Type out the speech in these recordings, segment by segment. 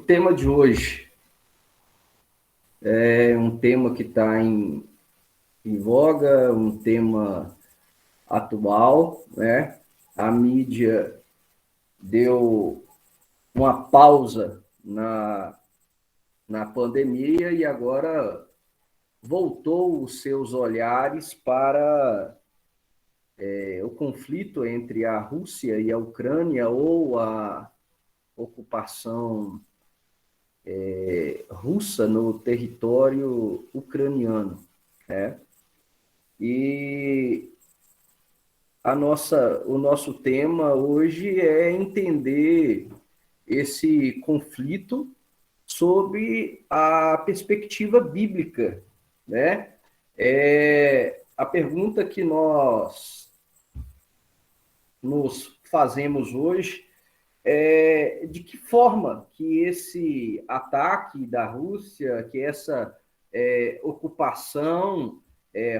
tema de hoje é um tema que está em voga, um tema atual, né? A mídia deu uma pausa na pandemia e agora voltou os seus olhares para o conflito entre a Rússia e a Ucrânia, ou a ocupação russa no território ucraniano, né? E o nosso tema hoje é entender esse conflito sob a perspectiva bíblica, né? A pergunta que nós nos fazemos hoje é de que forma que esse ataque da Rússia, que essa ocupação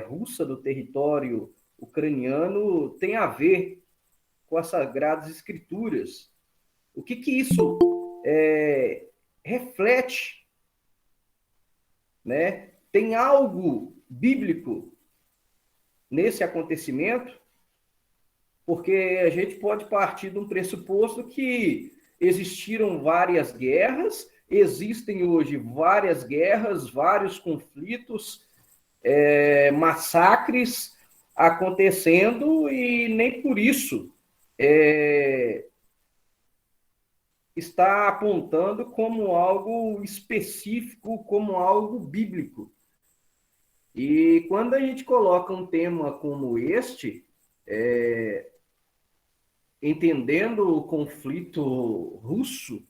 russa do território ucraniano tem a ver com as Sagradas Escrituras. O que isso reflete, né? Tem algo bíblico nesse acontecimento? Porque a gente pode partir de um pressuposto que existiram várias guerras, existem hoje várias guerras, vários conflitos, massacres acontecendo, e nem por isso está apontando como algo específico, como algo bíblico. E quando a gente coloca um tema como este, entendendo o conflito russo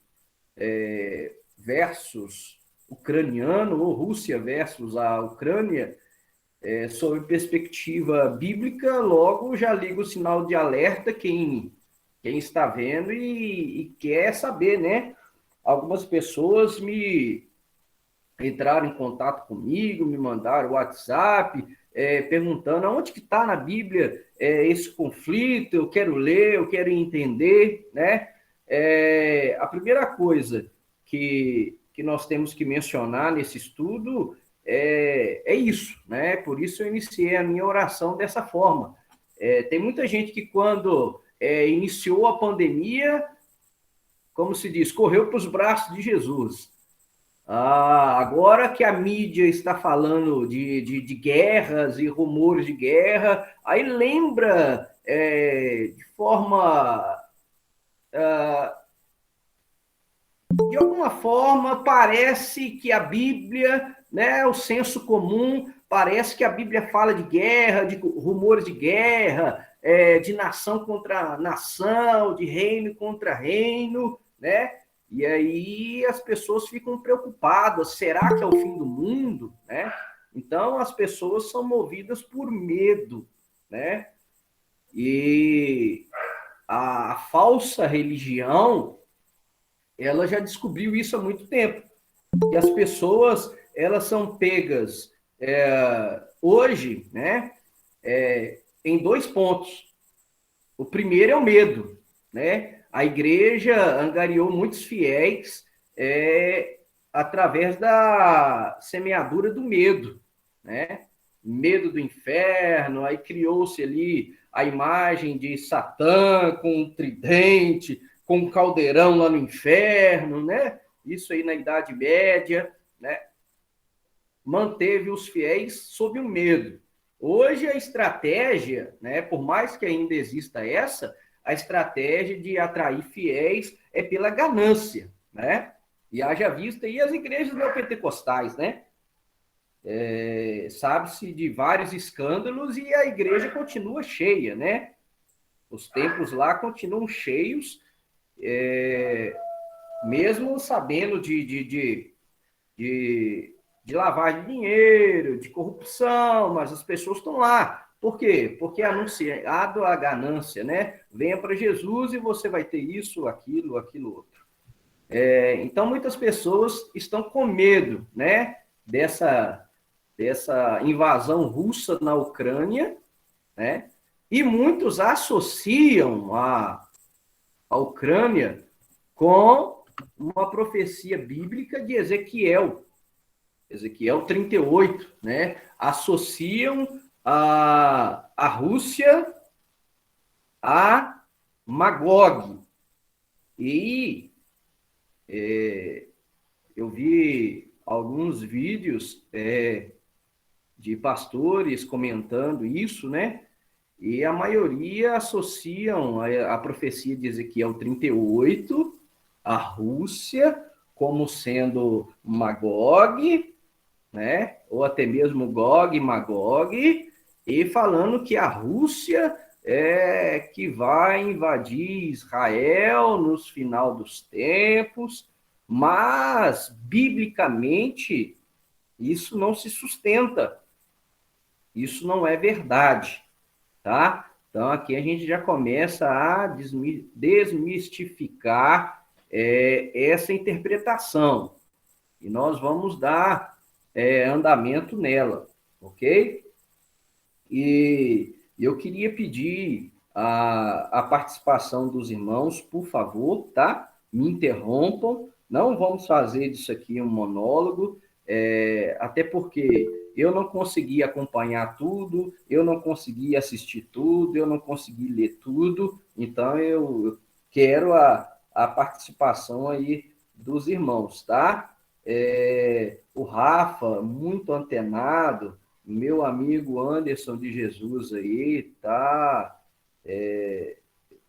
versus ucraniano, ou Rússia versus a Ucrânia, sob perspectiva bíblica, logo já liga o sinal de alerta quem está vendo e quer saber, né? Algumas pessoas entraram em contato comigo, me mandaram WhatsApp, perguntando aonde que está na Bíblia esse conflito. Eu quero ler, eu quero entender, né? A primeira coisa que nós temos que mencionar nesse estudo é isso, né? Por isso eu iniciei a minha oração dessa forma. Tem muita gente que, quando iniciou a pandemia, como se diz, correu para os braços de Jesus. Agora que a mídia está falando de guerras e rumores de guerra, aí lembra de forma... de alguma forma, parece que a Bíblia, né, o senso comum, parece que a Bíblia fala de guerra, de rumores de guerra, de nação contra nação, de reino contra reino, né? E aí as pessoas ficam preocupadas, será que é o fim do mundo, né? Então as pessoas são movidas por medo, né? E a falsa religião, ela já descobriu isso há muito tempo. E as pessoas, elas são pegas hoje, né, em dois pontos. O primeiro é o medo, né? A igreja angariou muitos fiéis através da semeadura do medo, né? Medo do inferno. Aí criou-se ali a imagem de Satã com um tridente, com um caldeirão lá no inferno, né? Isso aí na Idade Média, né? Manteve os fiéis sob o medo. Hoje a estratégia, né, por mais que ainda exista a estratégia de atrair fiéis é pela ganância, né? E haja vista aí as igrejas neopentecostais, né? Sabe-se de vários escândalos e a igreja continua cheia, né? Os templos lá continuam cheios, mesmo sabendo de lavagem de dinheiro, de corrupção, mas as pessoas estão lá. Por quê? Porque é anunciado a ganância, né? Venha para Jesus e você vai ter isso, aquilo outro. Então, muitas pessoas estão com medo, né? Dessa invasão russa na Ucrânia, né? E muitos associam a Ucrânia com uma profecia bíblica de Ezequiel 38, né? Associam a Rússia a Magog. E eu vi alguns vídeos de pastores comentando isso, né? E a maioria associam a profecia de Ezequiel 38 à Rússia como sendo Magog, né? Ou até mesmo Gog e Magog, e falando que a Rússia é que vai invadir Israel nos final dos tempos, mas biblicamente isso não se sustenta. Isso não é verdade, tá? Então aqui a gente já começa a desmistificar essa interpretação e nós vamos dar andamento nela, ok? E eu queria pedir a participação dos irmãos, por favor, tá? Me interrompam, não vamos fazer disso aqui um monólogo, até porque eu não consegui acompanhar tudo, eu não consegui assistir tudo, eu não consegui ler tudo, então eu quero a participação aí dos irmãos, tá? O Rafa, muito antenado, meu amigo Anderson de Jesus aí, tá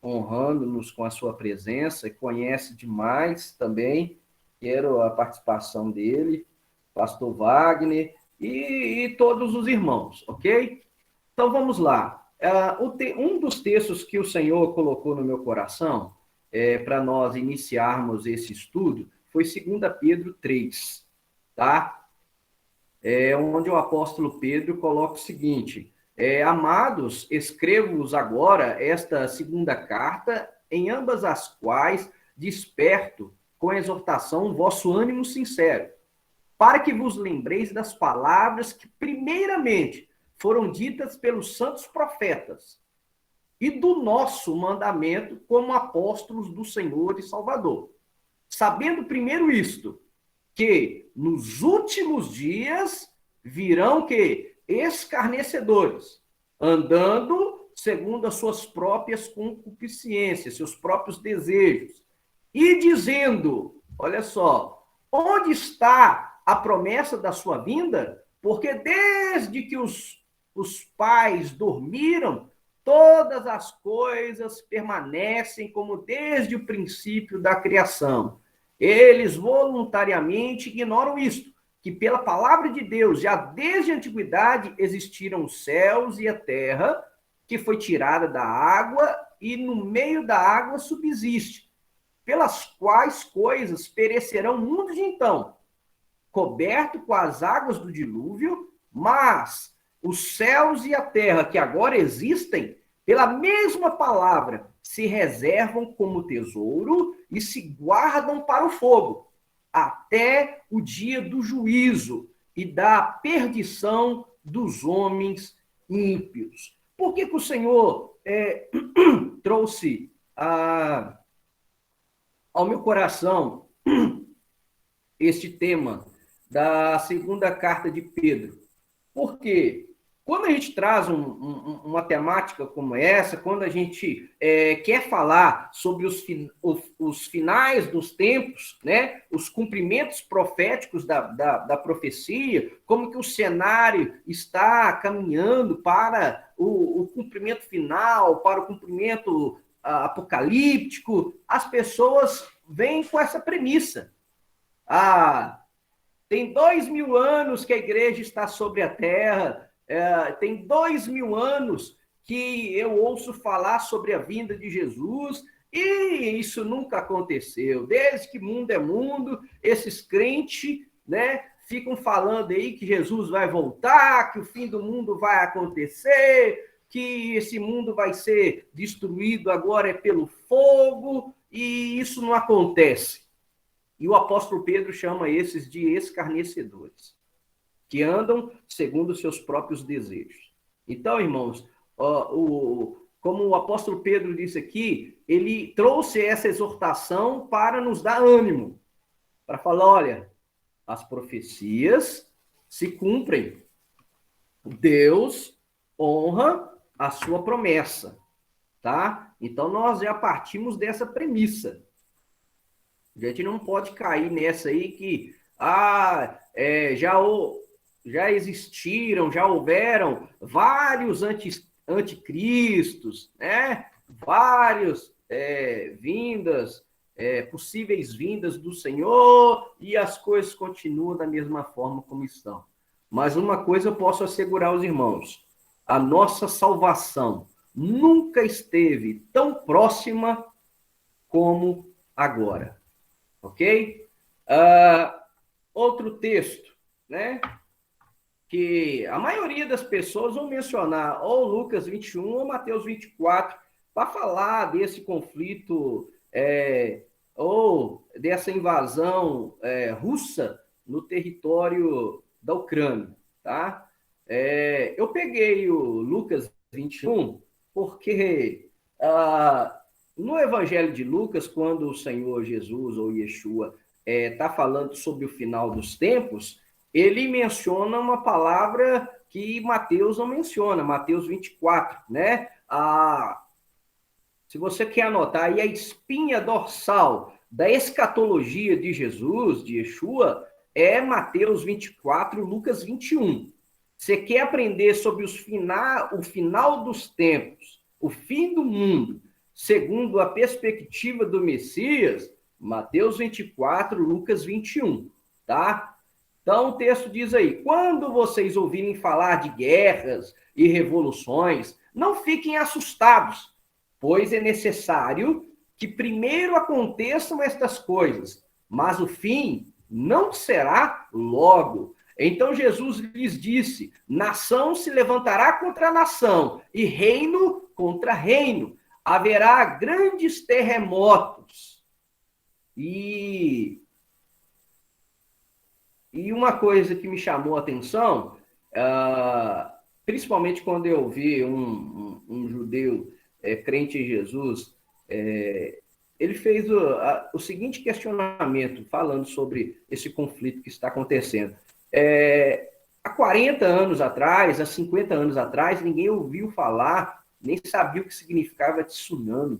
honrando-nos com a sua presença, conhece demais também, quero a participação dele, pastor Wagner e todos os irmãos, ok? Então vamos lá. Um dos textos que o Senhor colocou no meu coração para nós iniciarmos esse estudo foi 2 Pedro 3, tá? Onde o apóstolo Pedro coloca o seguinte: amados, escrevo-vos agora esta segunda carta, em ambas as quais desperto com exortação o vosso ânimo sincero, para que vos lembreis das palavras que primeiramente foram ditas pelos santos profetas e do nosso mandamento como apóstolos do Senhor e Salvador. Sabendo primeiro isto, que nos últimos dias virão que escarnecedores, andando segundo as suas próprias concupiscências, seus próprios desejos, e dizendo, olha só, onde está a promessa da sua vinda? Porque desde que os pais dormiram, todas as coisas permanecem como desde o princípio da criação. Eles voluntariamente ignoram isto, que pela palavra de Deus, já desde a antiguidade, existiram os céus e a terra, que foi tirada da água e no meio da água subsiste, pelas quais coisas perecerão o mundo de então, coberto com as águas do dilúvio, mas os céus e a terra que agora existem, pela mesma palavra, se reservam como tesouro e se guardam para o fogo, até o dia do juízo e da perdição dos homens ímpios. Por que o Senhor trouxe ao meu coração este tema da segunda carta de Pedro? Porque quando a gente traz uma temática como essa, quando a gente quer falar sobre os finais dos tempos, né, os cumprimentos proféticos da profecia, como que o cenário está caminhando para o cumprimento final, para o cumprimento apocalíptico, as pessoas vêm com essa premissa. Tem 2000 anos que a igreja está sobre a terra, tem 2000 anos que eu ouço falar sobre a vinda de Jesus, e isso nunca aconteceu. Desde que mundo é mundo, esses crentes, né, ficam falando aí que Jesus vai voltar, que o fim do mundo vai acontecer, que esse mundo vai ser destruído agora pelo fogo, e isso não acontece. E o apóstolo Pedro chama esses de escarnecedores, que andam segundo os seus próprios desejos. Então, irmãos, como o apóstolo Pedro disse aqui, ele trouxe essa exortação para nos dar ânimo, para falar, olha, as profecias se cumprem. Deus honra a sua promessa, tá? Então, nós já partimos dessa premissa. A gente não pode cair nessa aí que já existiram, já houveram vários anticristos, né? Vários possíveis vindas do Senhor, e as coisas continuam da mesma forma como estão. Mas uma coisa eu posso assegurar aos irmãos: a nossa salvação nunca esteve tão próxima como agora. Ok? Outro texto, né? Que a maioria das pessoas vão mencionar ou Lucas 21 ou Mateus 24 para falar desse conflito ou dessa invasão russa no território da Ucrânia, tá? Eu peguei o Lucas 21 porque no Evangelho de Lucas, quando o Senhor Jesus ou Yeshua está falando sobre o final dos tempos, ele menciona uma palavra que Mateus não menciona, Mateus 24, né? Se você quer anotar aí, a espinha dorsal da escatologia de Jesus, de Yeshua, é Mateus 24, Lucas 21. Você quer aprender sobre o final dos tempos, o fim do mundo, segundo a perspectiva do Messias, Mateus 24, Lucas 21, tá? Então o texto diz aí: quando vocês ouvirem falar de guerras e revoluções, não fiquem assustados, pois é necessário que primeiro aconteçam estas coisas, mas o fim não será logo. Então Jesus lhes disse: nação se levantará contra nação e reino contra reino. Haverá grandes terremotos. E uma coisa que me chamou a atenção, principalmente quando eu vi um judeu crente em Jesus, ele fez o seguinte questionamento, falando sobre esse conflito que está acontecendo. Há 40 anos atrás, há 50 anos atrás, ninguém ouviu falar, nem sabia o que significava tsunami.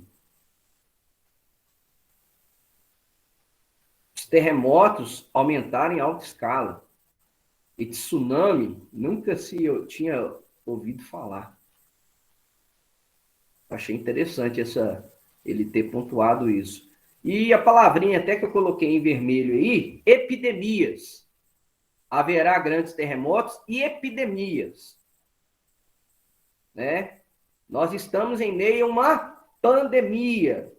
Os terremotos aumentaram em alta escala. E tsunami nunca eu tinha ouvido falar. Achei interessante ele ter pontuado isso. E a palavrinha até que eu coloquei em vermelho aí, epidemias. Haverá grandes terremotos e epidemias. Né? Nós estamos em meio a uma pandemia.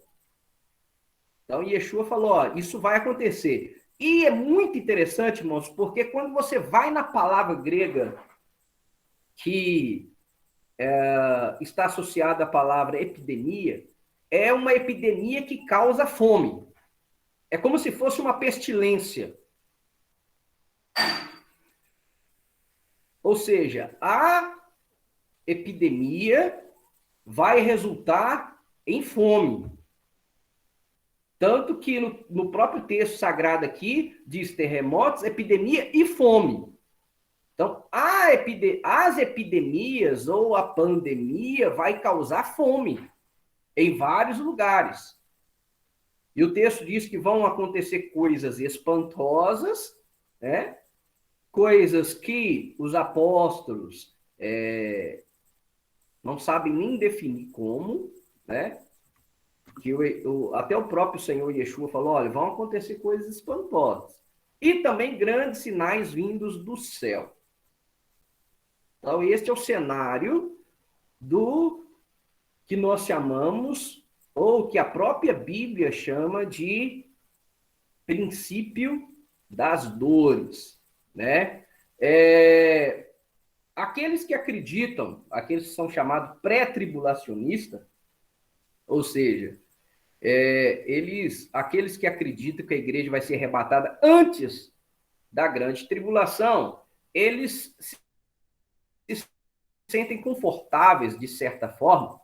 Então, Yeshua falou, ó, isso vai acontecer. E é muito interessante, irmãos, porque quando você vai na palavra grega que está associada à palavra epidemia, é uma epidemia que causa fome. É como se fosse uma pestilência. Ou seja, a epidemia vai resultar em fome. Tanto que no próprio texto sagrado aqui, diz terremotos, epidemia e fome. Então, as epidemias ou a pandemia vai causar fome em vários lugares. E o texto diz que vão acontecer coisas espantosas, né? Coisas que os apóstolos não sabem nem definir como, né? Que até o próprio Senhor Yeshua falou, olha, vão acontecer coisas espantosas. E também grandes sinais vindos do céu. Então, este é o cenário do que nós chamamos, ou que a própria Bíblia chama de princípio das dores, né? Aqueles que acreditam, aqueles que são chamados pré-tribulacionistas, ou seja, aqueles que acreditam que a igreja vai ser arrebatada antes da grande tribulação, eles se sentem confortáveis, de certa forma,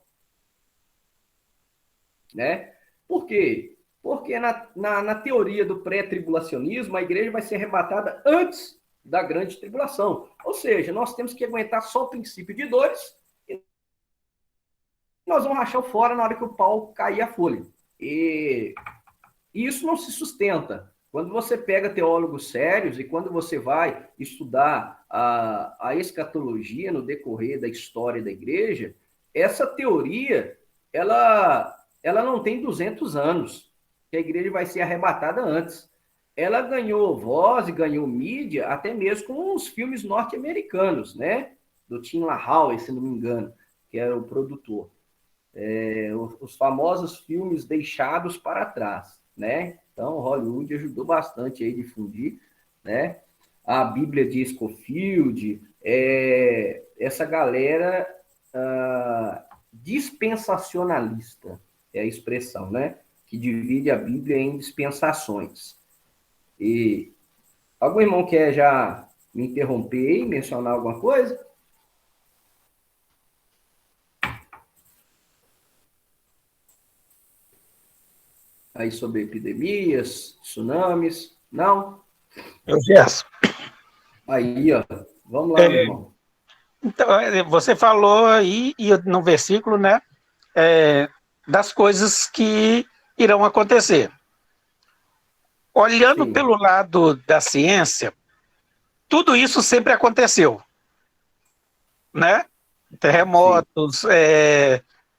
né? Por quê? Porque na teoria do pré-tribulacionismo, a igreja vai ser arrebatada antes da grande tribulação. Ou seja, nós temos que aguentar só o princípio de dores e nós vamos rachar fora na hora que o pau cair a folha. E isso não se sustenta. Quando você pega teólogos sérios e quando você vai estudar a escatologia no decorrer da história da igreja, essa teoria, ela não tem 200 anos, que a igreja vai ser arrebatada antes. Ela ganhou voz e ganhou mídia até mesmo com os filmes norte-americanos, né? Do Tim LaHaye, se não me engano, que era o produtor. Os famosos filmes deixados para trás, né? Então, Hollywood ajudou bastante aí a difundir, né? A Bíblia de Scofield, essa galera dispensacionalista, é a expressão, né? Que divide a Bíblia em dispensações. E algum irmão quer já me interromper e mencionar alguma coisa? Aí sobre epidemias, tsunamis, não? Eu gesso. Aí, ó, vamos lá, meu irmão. Então, você falou aí, e no versículo, né, das coisas que irão acontecer. Olhando Sim, pelo lado da ciência, tudo isso sempre aconteceu, né? sim, Terremotos,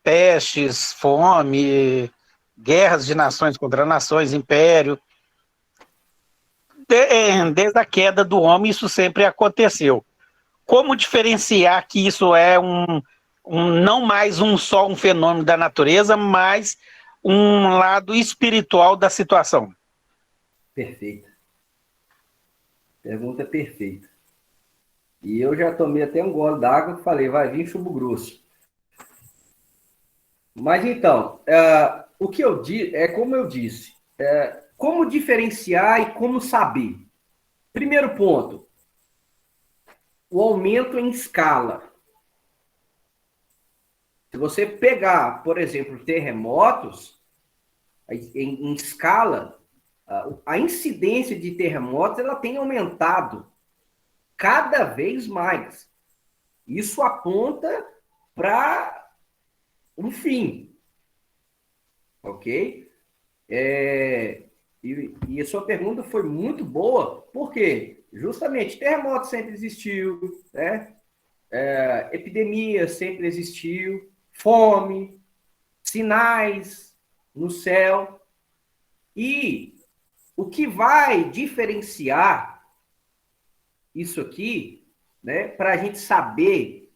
pestes, fome, guerras de nações contra nações, império. Desde a queda do homem, isso sempre aconteceu. Como diferenciar que isso é não mais só um fenômeno da natureza, mas um lado espiritual da situação? perfeita. Pergunta perfeita. E eu já tomei até um gole d'água e falei, vai vir chumbo grosso. Mas então, o que eu disse, como eu disse, como diferenciar e como saber? Primeiro ponto, o aumento em escala. Se você pegar, por exemplo, terremotos, em escala, a incidência de terremotos ela tem aumentado cada vez mais. Isso aponta para um fim, ok? E a sua pergunta foi muito boa, porque justamente terremoto sempre existiu, né? Epidemia sempre existiu, fome, sinais no céu. E o que vai diferenciar isso aqui, né, para a gente saber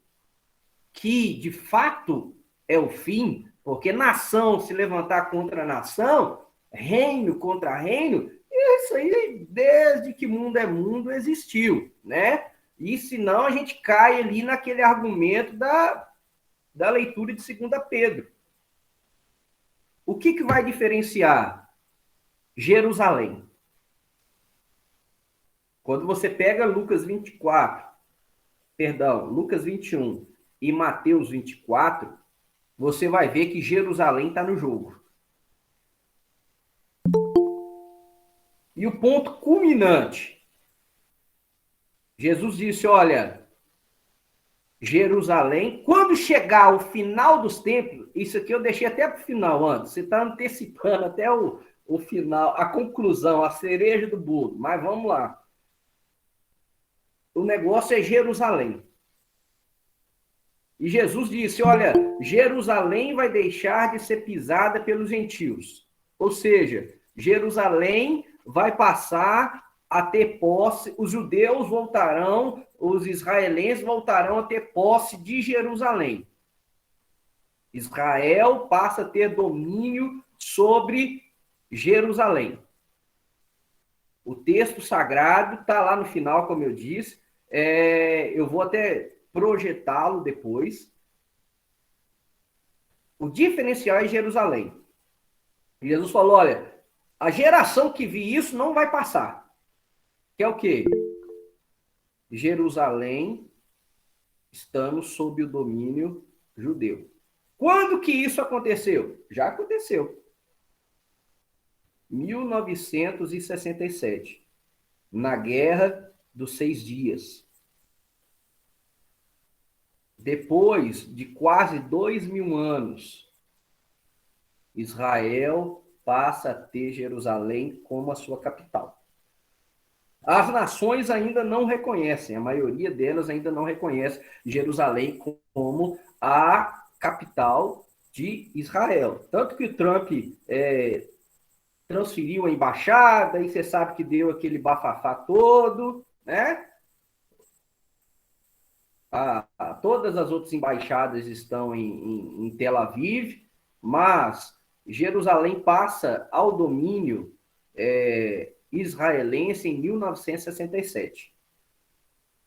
que de fato é o fim, porque nação se levantar contra nação, reino contra reino, isso aí desde que mundo é mundo existiu, né? E senão a gente cai ali naquele argumento da leitura de 2 Pedro. O que vai diferenciar Jerusalém? Quando você pega Lucas 24, perdão, Lucas 21 e Mateus 24, você vai ver que Jerusalém está no jogo. E o ponto culminante, Jesus disse, olha, Jerusalém, quando chegar o final dos tempos, isso aqui eu deixei até para o final antes, você está antecipando até o final, a conclusão, a cereja do bolo, mas vamos lá. O negócio é Jerusalém. E Jesus disse, olha, Jerusalém vai deixar de ser pisada pelos gentios. Ou seja, Jerusalém vai passar a ter posse, os judeus voltarão, os israelenses voltarão a ter posse de Jerusalém. Israel passa a ter domínio sobre Jerusalém. O texto sagrado está lá no final, como eu disse. Eu vou até projetá-lo depois. O diferencial é Jerusalém. Jesus falou, olha, a geração que vi isso não vai passar. Que é o quê? Jerusalém, estamos sob o domínio judeu. Quando que isso aconteceu? Já aconteceu. 1967, na Guerra dos 6 Dias. Depois de quase 2000 anos, Israel passa a ter Jerusalém como a sua capital. As nações ainda não reconhecem, a maioria delas ainda não reconhece Jerusalém como a capital de Israel. Tanto que o Trump transferiu a embaixada, e você sabe que deu aquele bafafá todo, né? Todas as outras embaixadas estão em Tel Aviv, mas Jerusalém passa ao domínio israelense em 1967.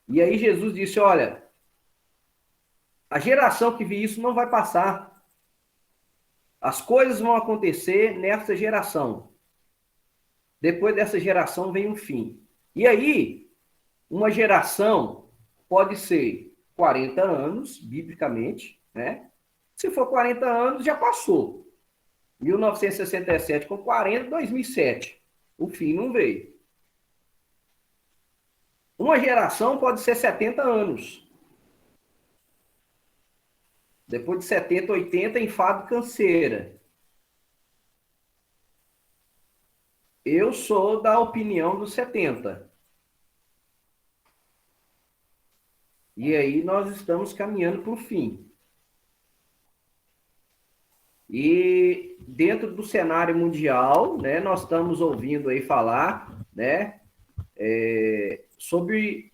E aí Jesus disse, olha, a geração que viu isso não vai passar. As coisas vão acontecer nessa geração. Depois dessa geração vem um fim. E aí, uma geração pode ser 40 anos, biblicamente, né? Se for 40 anos, já passou. 1967 com 40, 2007. O fim não veio. Uma geração pode ser 70 anos. Depois de 70, 80, enfado, canseira. Eu sou da opinião dos 70. E aí nós estamos caminhando para o fim. E dentro do cenário mundial, né, nós estamos ouvindo aí falar, né, sobre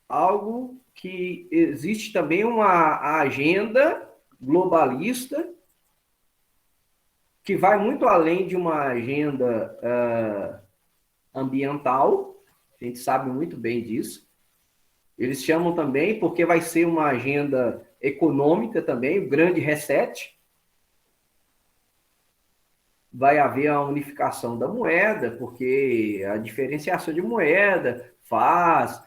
algo que existe também uma agenda globalista que vai muito além de uma agenda ambiental, a gente sabe muito bem disso. Eles chamam também, porque vai ser uma agenda econômica também, o grande reset. Vai haver a unificação da moeda, porque a diferenciação de moeda faz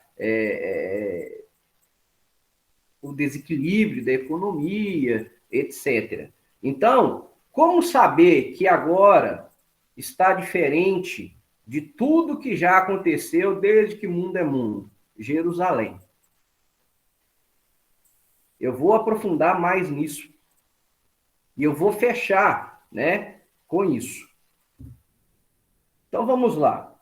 o desequilíbrio da economia, etc. Então, como saber que agora está diferente de tudo que já aconteceu desde que mundo é mundo? Jerusalém. Eu vou aprofundar mais nisso. E eu vou fechar, né, com isso. Então, vamos lá.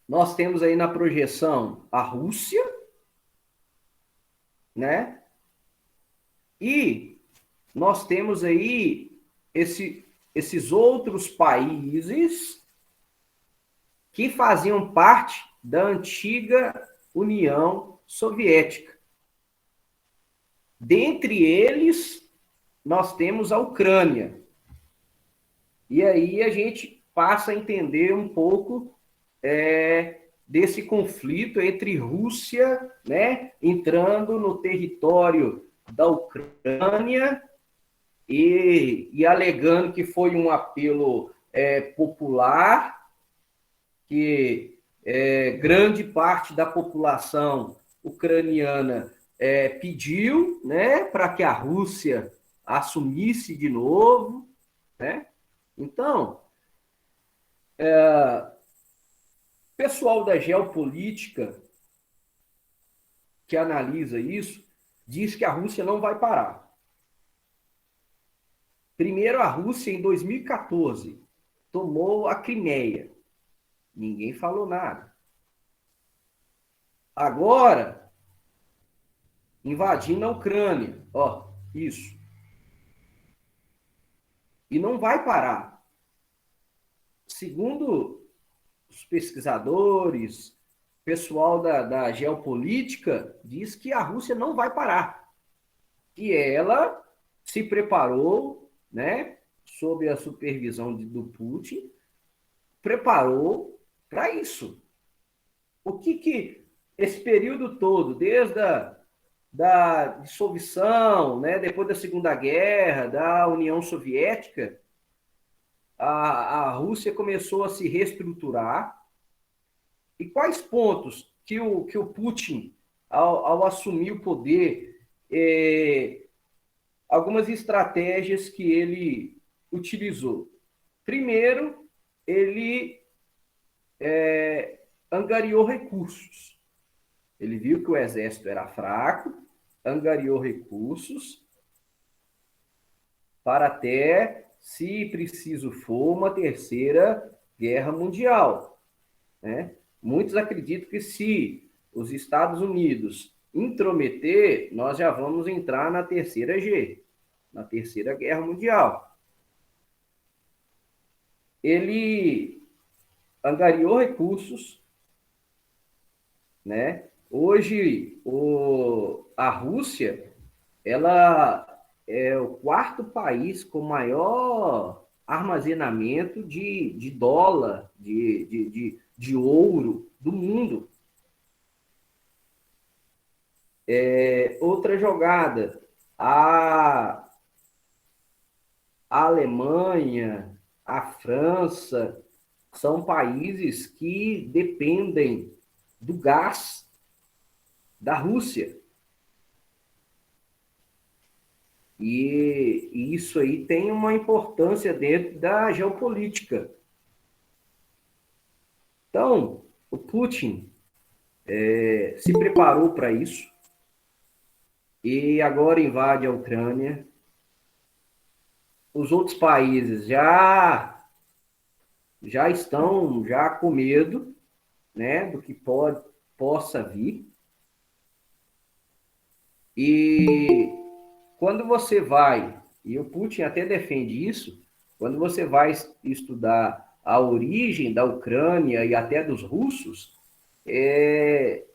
Nós temos aí na projeção a Rússia, né? E nós temos aí esses outros países que faziam parte da antiga União Soviética. Dentre eles, nós temos a Ucrânia. E aí a gente passa a entender um pouco desse conflito entre Rússia, né, entrando no território da Ucrânia e alegando que foi um apelo popular, que grande parte da população ucraniana pediu, né, para que a Rússia assumisse de novo, né? Então, pessoal da geopolítica que analisa isso diz que a Rússia não vai parar. Primeiro, a Rússia, em 2014, tomou a Crimeia. Ninguém falou nada. Agora, invadindo a Ucrânia. Ó, isso. E não vai parar. Segundo os pesquisadores, pessoal da geopolítica, diz que a Rússia não vai parar. Que ela se preparou, né, sob a supervisão do Putin, preparou para isso. O que esse período todo, desde da dissolução, né, depois da Segunda Guerra, da União Soviética, a Rússia começou a se reestruturar. E quais pontos que o Putin, ao assumir o poder, algumas estratégias que ele utilizou? Primeiro, ele angariou recursos. Ele viu que o exército era fraco, angariou recursos para até, se preciso for, uma terceira guerra mundial, né? Muitos acreditam que se os Estados Unidos intrometer, nós já vamos entrar na terceira G, na terceira guerra mundial. Ele angariou recursos, né? Hoje, a Rússia, ela é o quarto país com maior armazenamento de dólar, de ouro do mundo. Outra jogada, a Alemanha, a França, são países que dependem do gás da Rússia. E isso aí tem uma importância dentro da geopolítica. Então, o Putin se preparou para isso e agora invade a Ucrânia. Os outros países já estão com medo, né, do que possa vir. E quando você vai, e o Putin até defende isso, quando você vai estudar a origem da Ucrânia e até dos russos, eles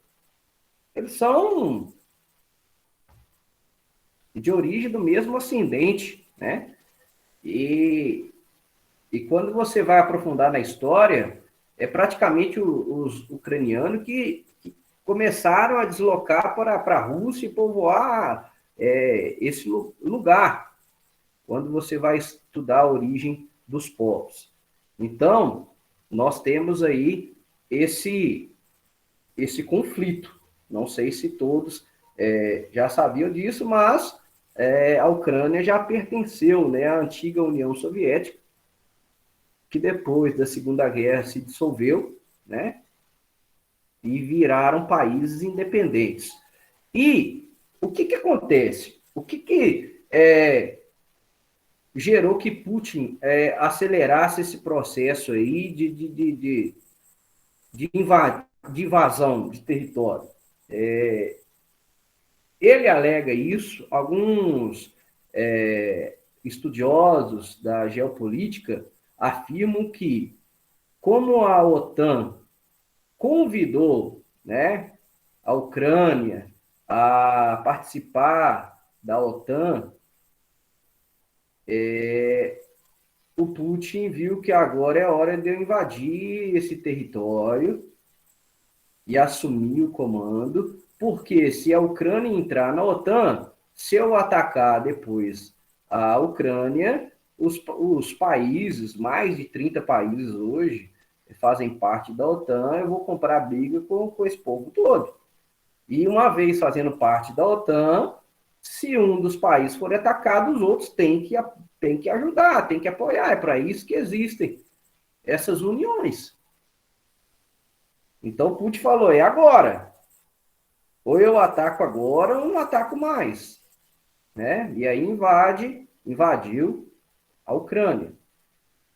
são de origem do mesmo ascendente, né? E quando você vai aprofundar na história, é praticamente os ucranianos que começaram a deslocar para a Rússia e povoar esse lugar, quando você vai estudar a origem dos povos. Então, nós temos aí esse conflito. Não sei se todos já sabiam disso, mas a Ucrânia já pertenceu, né, à antiga União Soviética, que depois da Segunda Guerra se dissolveu, né, e viraram países independentes. E o que acontece? O que gerou que Putin acelerasse esse processo aí de invasão de território? Ele alega isso, alguns estudiosos da geopolítica afirmam que, como a OTAN convidou, né, a Ucrânia a participar da OTAN, o Putin viu que agora é hora de eu invadir esse território e assumir o comando, porque se a Ucrânia entrar na OTAN, se eu atacar depois a Ucrânia, os países, mais de 30 países hoje, fazem parte da OTAN, eu vou comprar briga com esse povo todo. E uma vez fazendo parte da OTAN, se um dos países for atacado, os outros têm que ajudar, têm que apoiar. É para isso que existem essas uniões. Então, Putin falou, é agora. Ou eu ataco agora, ou não ataco mais. Né? E aí invadiu a Ucrânia.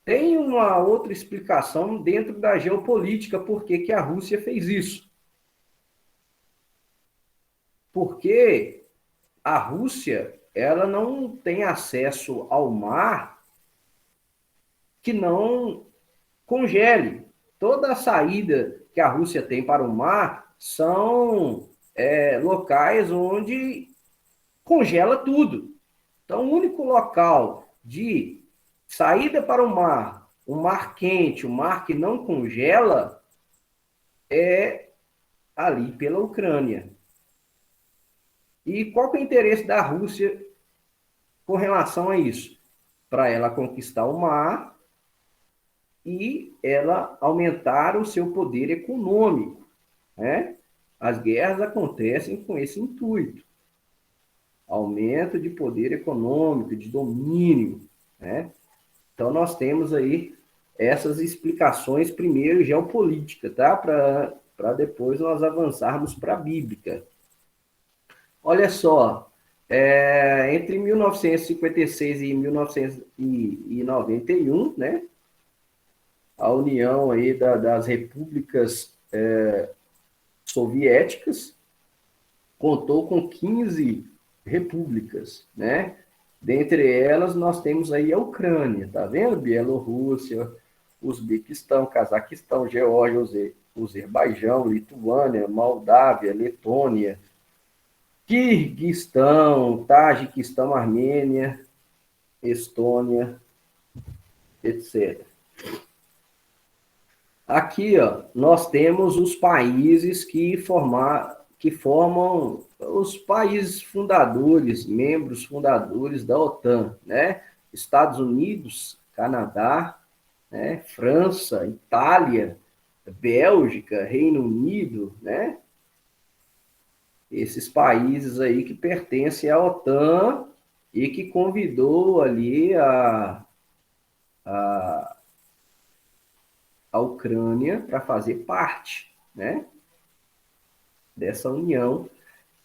Tem uma outra explicação dentro da geopolítica por que a Rússia fez isso. Porque a Rússia, ela não tem acesso ao mar que não congele. Toda a saída que a Rússia tem para o mar são locais onde congela tudo. Então, o único local de saída para o mar quente, o mar que não congela, é ali pela Ucrânia. E qual que é o interesse da Rússia com relação a isso? Para ela conquistar o mar e ela aumentar o seu poder econômico, né? As guerras acontecem com esse intuito. Aumento de poder econômico, de domínio, né? Então, nós temos aí essas explicações, primeiro, geopolítica, tá? Para depois nós avançarmos para a bíblica. Olha só, entre 1956 e 1991, né? A união aí das repúblicas soviéticas contou com 15 repúblicas, né? Dentre elas, nós temos aí a Ucrânia, tá vendo? Bielorrússia, Uzbequistão, Cazaquistão, Geórgia, Azerbaijão, Lituânia, Moldávia, Letônia, Quirguistão, Tajiquistão, Armênia, Estônia, etc. Aqui, ó, nós temos os países que formam os países fundadores, membros fundadores da OTAN, né? Estados Unidos, Canadá, né? França, Itália, Bélgica, Reino Unido, né? Esses países aí que pertencem à OTAN e que convidou ali a Ucrânia para fazer parte, né? Dessa união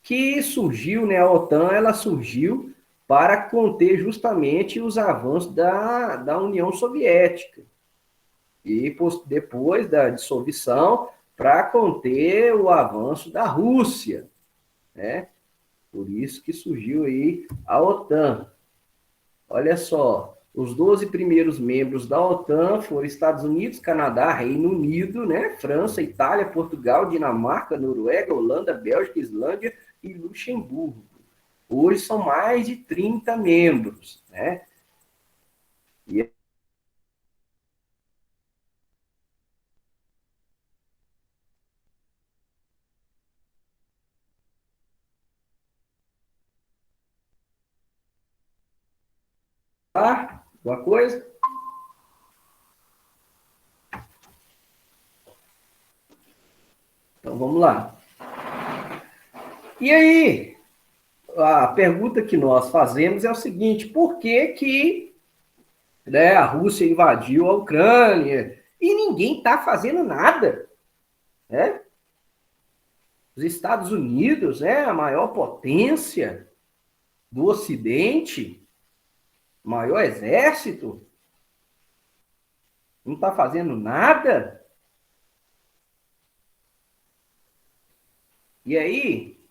que surgiu, né? A OTAN, ela surgiu para conter justamente os avanços da União Soviética. E depois da dissolução, para conter o avanço da Rússia, né? Por isso que surgiu aí a OTAN. Olha só, os 12 primeiros membros da OTAN foram Estados Unidos, Canadá, Reino Unido, né? França, Itália, Portugal, Dinamarca, Noruega, Holanda, Bélgica, Islândia e Luxemburgo. Hoje são mais de 30 membros, né? E alguma coisa? Então vamos lá. E aí, a pergunta que nós fazemos é o seguinte: por que que, né, a Rússia invadiu a Ucrânia e ninguém está fazendo nada, né? Os Estados Unidos, né, a maior potência do Ocidente, maior exército, não está fazendo nada? E aí,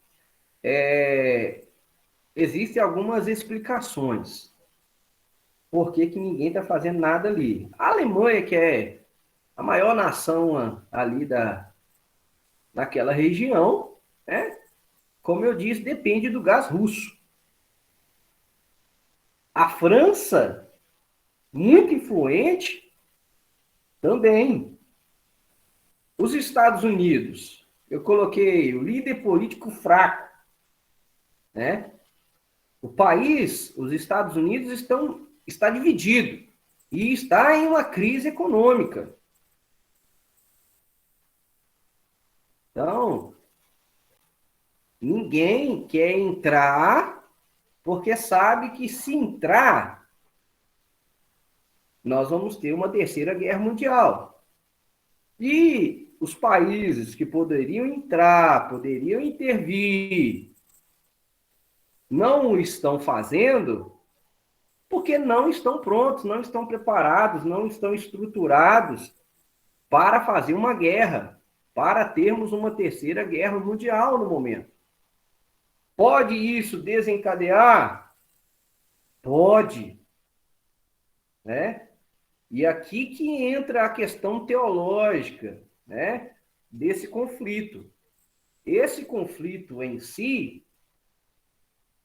existem algumas explicações. Por que que ninguém está fazendo nada ali? A Alemanha, que é a maior nação ali daquela região, né? Como eu disse, depende do gás russo. A França, muito influente, também. Os Estados Unidos, eu coloquei o líder político fraco, né? O país, os Estados Unidos, está dividido e está em uma crise econômica. Então, ninguém quer entrar porque sabe que se entrar, nós vamos ter uma terceira guerra mundial. E os países que poderiam entrar, poderiam intervir, não o estão fazendo porque não estão prontos, não estão preparados, não estão estruturados para fazer uma guerra, para termos uma terceira guerra mundial no momento. Pode isso desencadear? Pode, né? E aqui que entra a questão teológica, né, desse conflito. Esse conflito em si,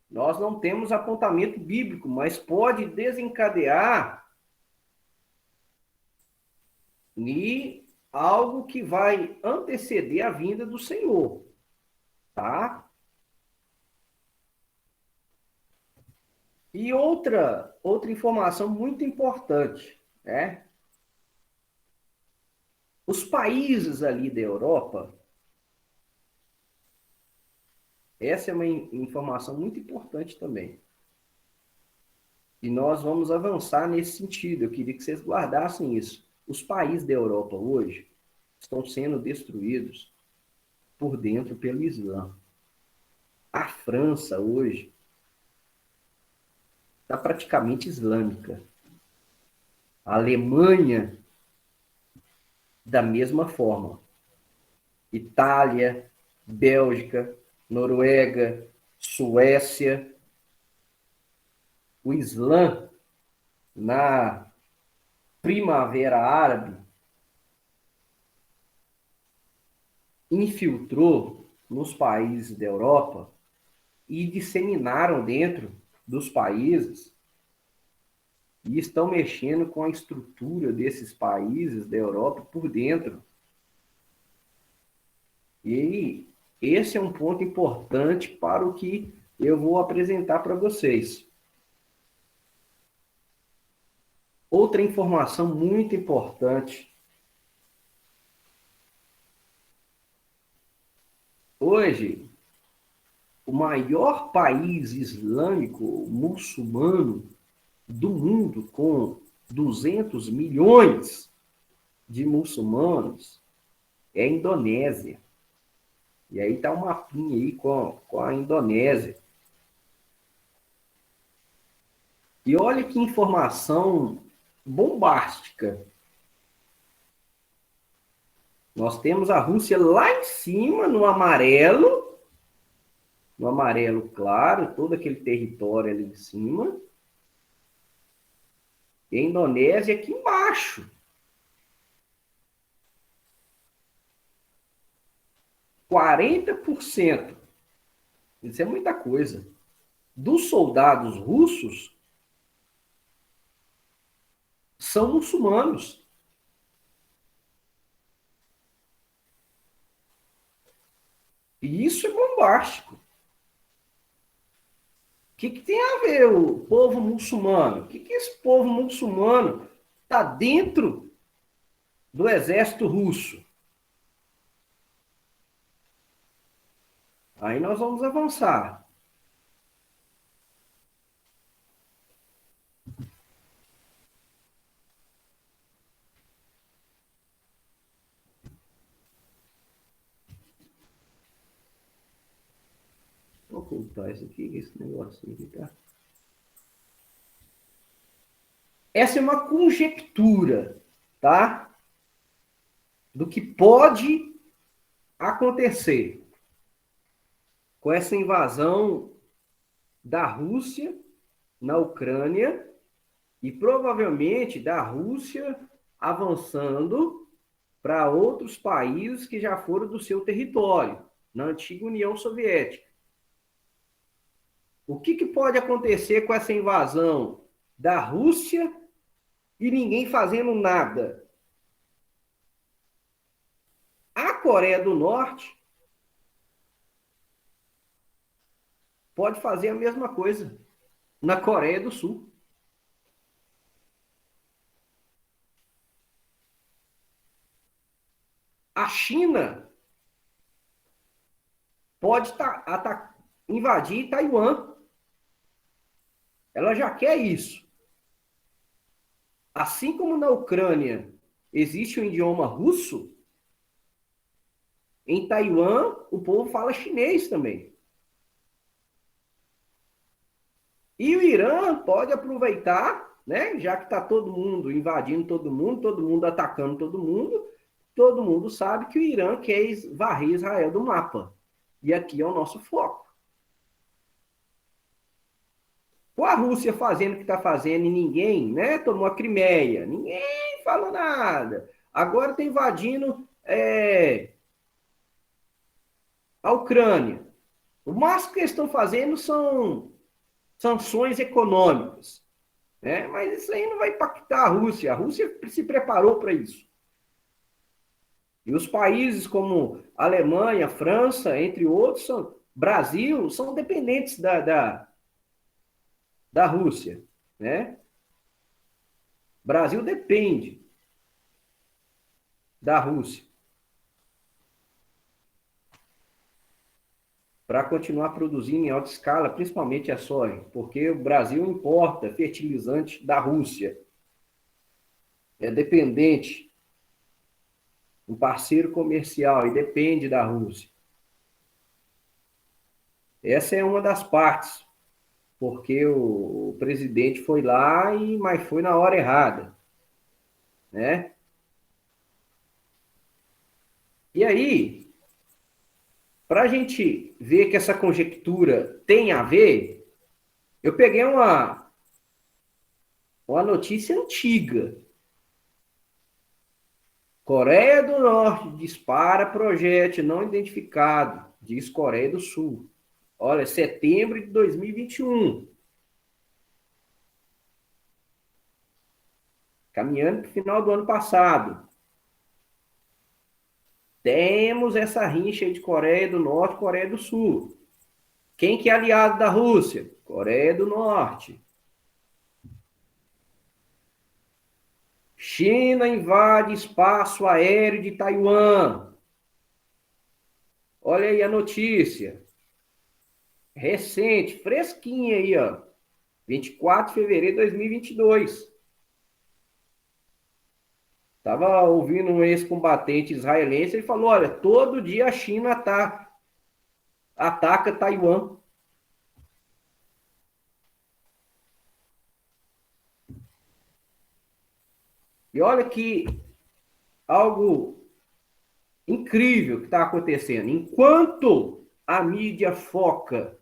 nós não temos apontamento bíblico, mas pode desencadear em algo que vai anteceder a vinda do Senhor, tá? E outra informação muito importante, né? Os países ali da Europa, essa é uma informação muito importante também. E nós vamos avançar nesse sentido. Eu queria que vocês guardassem isso. Os países da Europa hoje estão sendo destruídos por dentro pelo Islã. A França hoje está praticamente islâmica. A Alemanha, da mesma forma. Itália, Bélgica, Noruega, Suécia. O Islã, na Primavera Árabe, infiltrou nos países da Europa e disseminaram dentro dos países e estão mexendo com a estrutura desses países da Europa por dentro. E esse é um ponto importante para o que eu vou apresentar para vocês. Outra informação muito importante. Hoje, o maior país islâmico muçulmano do mundo, com 200 milhões de muçulmanos, é a Indonésia. E aí está um mapinha aí com a Indonésia. E olha que informação bombástica. Nós temos a Rússia lá em cima, no amarelo claro, todo aquele território ali em cima. E a Indonésia aqui embaixo. 40%. Isso é muita coisa. Dos soldados russos são muçulmanos. E isso é bombástico. O que tem a ver o povo muçulmano? O que esse povo muçulmano está dentro do exército russo? Aí nós vamos avançar. Vou ocultar isso aqui, esse negocinho aqui, tá? Essa é uma conjectura, tá? Do que pode acontecer com essa invasão da Rússia na Ucrânia e provavelmente da Rússia avançando para outros países que já foram do seu território, na antiga União Soviética. O que pode acontecer com essa invasão da Rússia e ninguém fazendo nada? A Coreia do Norte pode fazer a mesma coisa na Coreia do Sul. A China pode invadir Taiwan. Ela já quer isso. Assim como na Ucrânia existe o idioma russo, em Taiwan o povo fala chinês também. E o Irã pode aproveitar, né, já que está todo mundo invadindo todo mundo atacando todo mundo sabe que o Irã quer varrer Israel do mapa. E aqui é o nosso foco. Com a Rússia fazendo o que está fazendo e ninguém, né, tomou a Crimeia, ninguém falou nada. Agora está invadindo a Ucrânia. O máximo que eles estão fazendo são sanções econômicas. Né? Mas isso aí não vai impactar a Rússia. A Rússia se preparou para isso. E os países como Alemanha, França, entre outros, Brasil, são dependentes da Rússia. Né? Brasil depende da Rússia. para continuar produzindo em alta escala, principalmente a soja, porque o Brasil importa fertilizante da Rússia. É dependente, um parceiro comercial, e depende da Rússia. Essa é uma das partes, porque o presidente foi lá, mas foi na hora errada, né? E aí, para a gente ver que essa conjectura tem a ver, eu peguei uma notícia antiga. Coreia do Norte dispara projétil não identificado, diz Coreia do Sul. Olha, setembro de 2021. Caminhando para o final do ano passado. Temos essa rincha aí de Coreia do Norte e Coreia do Sul. Quem que é aliado da Rússia? Coreia do Norte. China invade espaço aéreo de Taiwan. Olha aí a notícia. Recente, fresquinha aí, ó. 24 de fevereiro de 2022. Estava ouvindo um ex-combatente israelense, ele falou, olha, todo dia a China ataca Taiwan. E olha que algo incrível que está acontecendo. Enquanto a mídia foca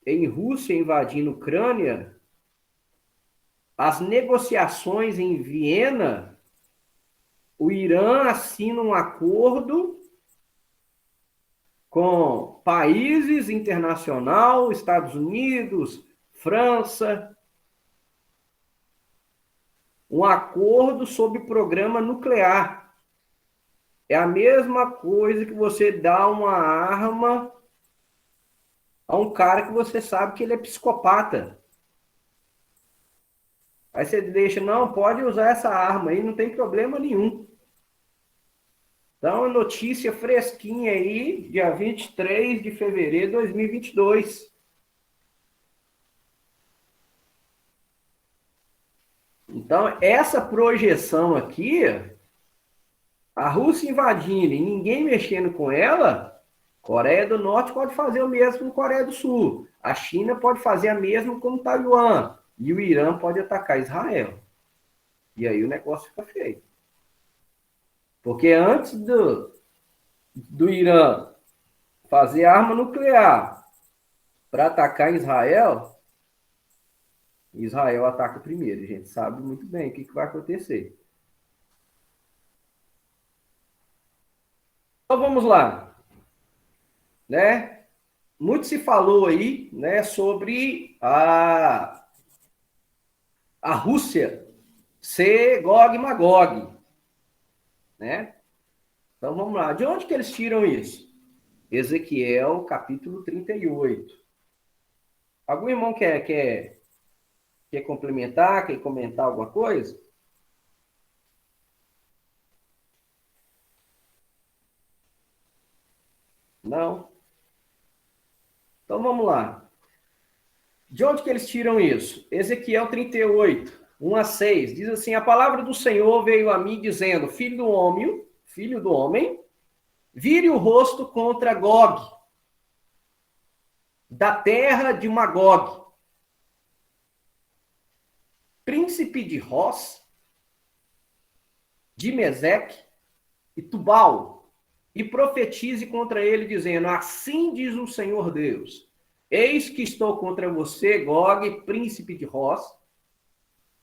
em Rússia invadindo Ucrânia, as negociações em Viena, o Irã assina um acordo com países internacionais, Estados Unidos, França, um acordo sobre programa nuclear. É a mesma coisa que você dá uma arma a um cara que você sabe que ele é psicopata. Aí você deixa, não, pode usar essa arma aí, não tem problema nenhum. Então, notícia fresquinha aí, dia 23 de fevereiro de 2022. Então, essa projeção aqui, a Rússia invadindo e ninguém mexendo com ela, Coreia do Norte pode fazer o mesmo com Coreia do Sul. A China pode fazer a mesma com Taiwan. E o Irã pode atacar Israel. E aí o negócio fica feio. Porque antes do Irã fazer arma nuclear para atacar Israel, Israel ataca primeiro. A gente sabe muito bem o que vai acontecer. Então vamos lá. Né? Muito se falou aí, né, sobre a Rússia ser Gog e Magog, né? Então vamos lá. De onde que eles tiram isso? Ezequiel, capítulo 38. Algum irmão quer complementar, quer comentar alguma coisa? Não? Então vamos lá. De onde que eles tiram isso? Ezequiel 38, 1 a 6, diz assim, a palavra do Senhor veio a mim dizendo, filho do homem, vire o rosto contra Gog, da terra de Magog, príncipe de Ross, de Meseque e Tubal, e profetize contra ele, dizendo, assim diz o Senhor Deus, eis que estou contra você, Gog, príncipe de Ross,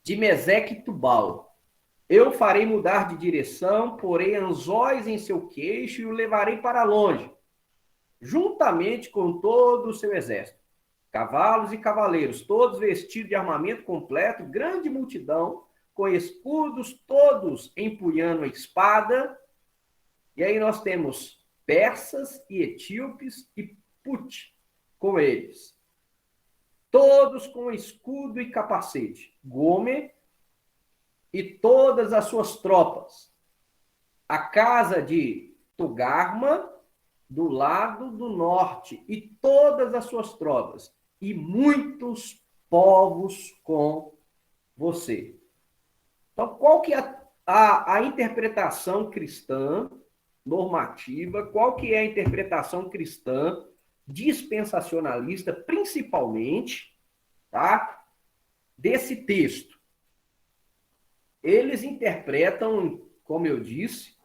de Meseque e Tubal. Eu farei mudar de direção, porei anzóis em seu queixo e o levarei para longe, juntamente com todo o seu exército, cavalos e cavaleiros, todos vestidos de armamento completo, grande multidão, com escudos, todos empunhando a espada. E aí nós temos persas e etíopes e Put com eles. Todos com escudo e capacete. Gomer e todas as suas tropas. A casa de Togarma do lado do norte, e todas as suas tropas, e muitos povos com você. Então, qual que é a interpretação cristã normativa, qual que é a interpretação cristã dispensacionalista, principalmente, tá, desse texto? Eles interpretam, como eu disse,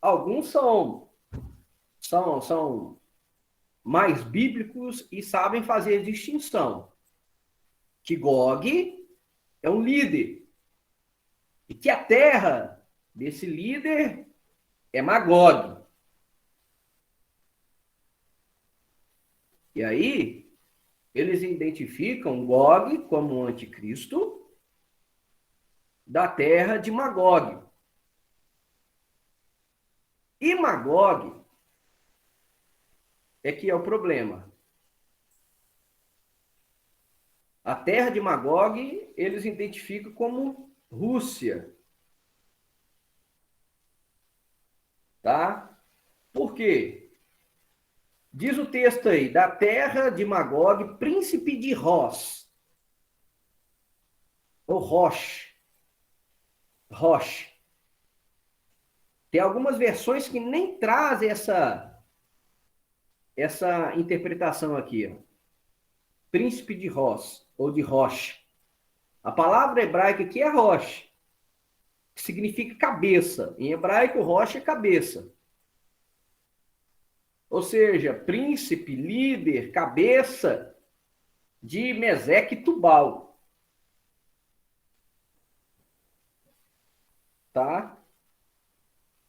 alguns são mais bíblicos e sabem fazer distinção. Que Gog é um líder. E que a terra desse líder é Magog. E aí, eles identificam Gog como um anticristo da terra de Magog. E Magog é que é o problema. A terra de Magog, eles identificam como Rússia. Tá? Por quê? Diz o texto aí, da terra de Magog, príncipe de Ros. Ou Rosh. Rosh. Tem algumas versões que nem trazem essa interpretação aqui. Ó. Príncipe de Ros, ou de Rosh. A palavra hebraica aqui é Rosh, que significa cabeça. Em hebraico, Rosh é cabeça. Ou seja, príncipe, líder, cabeça de Meseque e Tubal. Tá?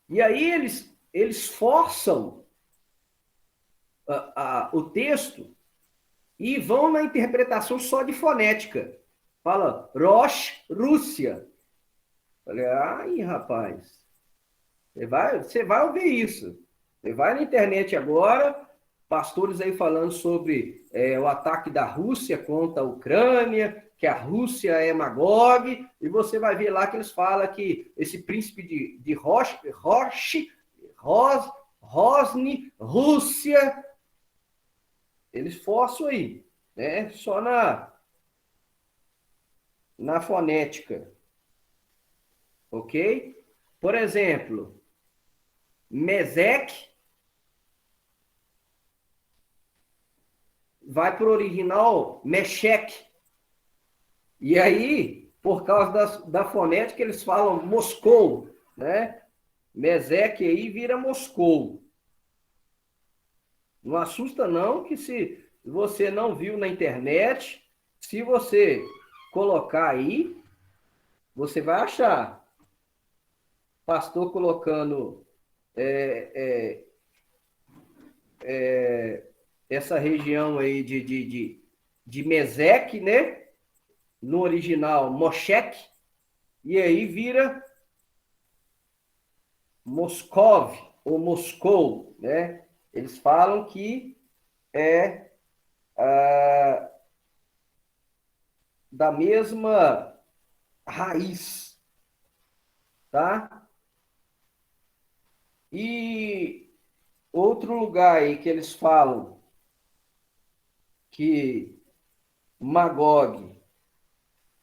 E aí eles forçam o texto e vão na interpretação só de fonética. Fala, Rosh, Rússia. Falei, ai, rapaz, você vai ouvir isso. Você vai na internet agora, pastores aí falando sobre o ataque da Rússia contra a Ucrânia, que a Rússia é Magog, e você vai ver lá que eles falam que esse príncipe de Rosny, Rússia, eles forçam aí, né? Só na fonética. Ok? Por exemplo, Meseque vai para o original Meshek. E aí, por causa da fonética, eles falam Moscou, né? Meseque aí vira Moscou. Não assusta não que se você não viu na internet, se você colocar aí, você vai achar. Pastor colocando essa região aí de Meseque, né? No original, Moshek, e aí vira Moscov, ou Moscou, né? Eles falam que é da mesma raiz, tá? E outro lugar aí que eles falam que Magog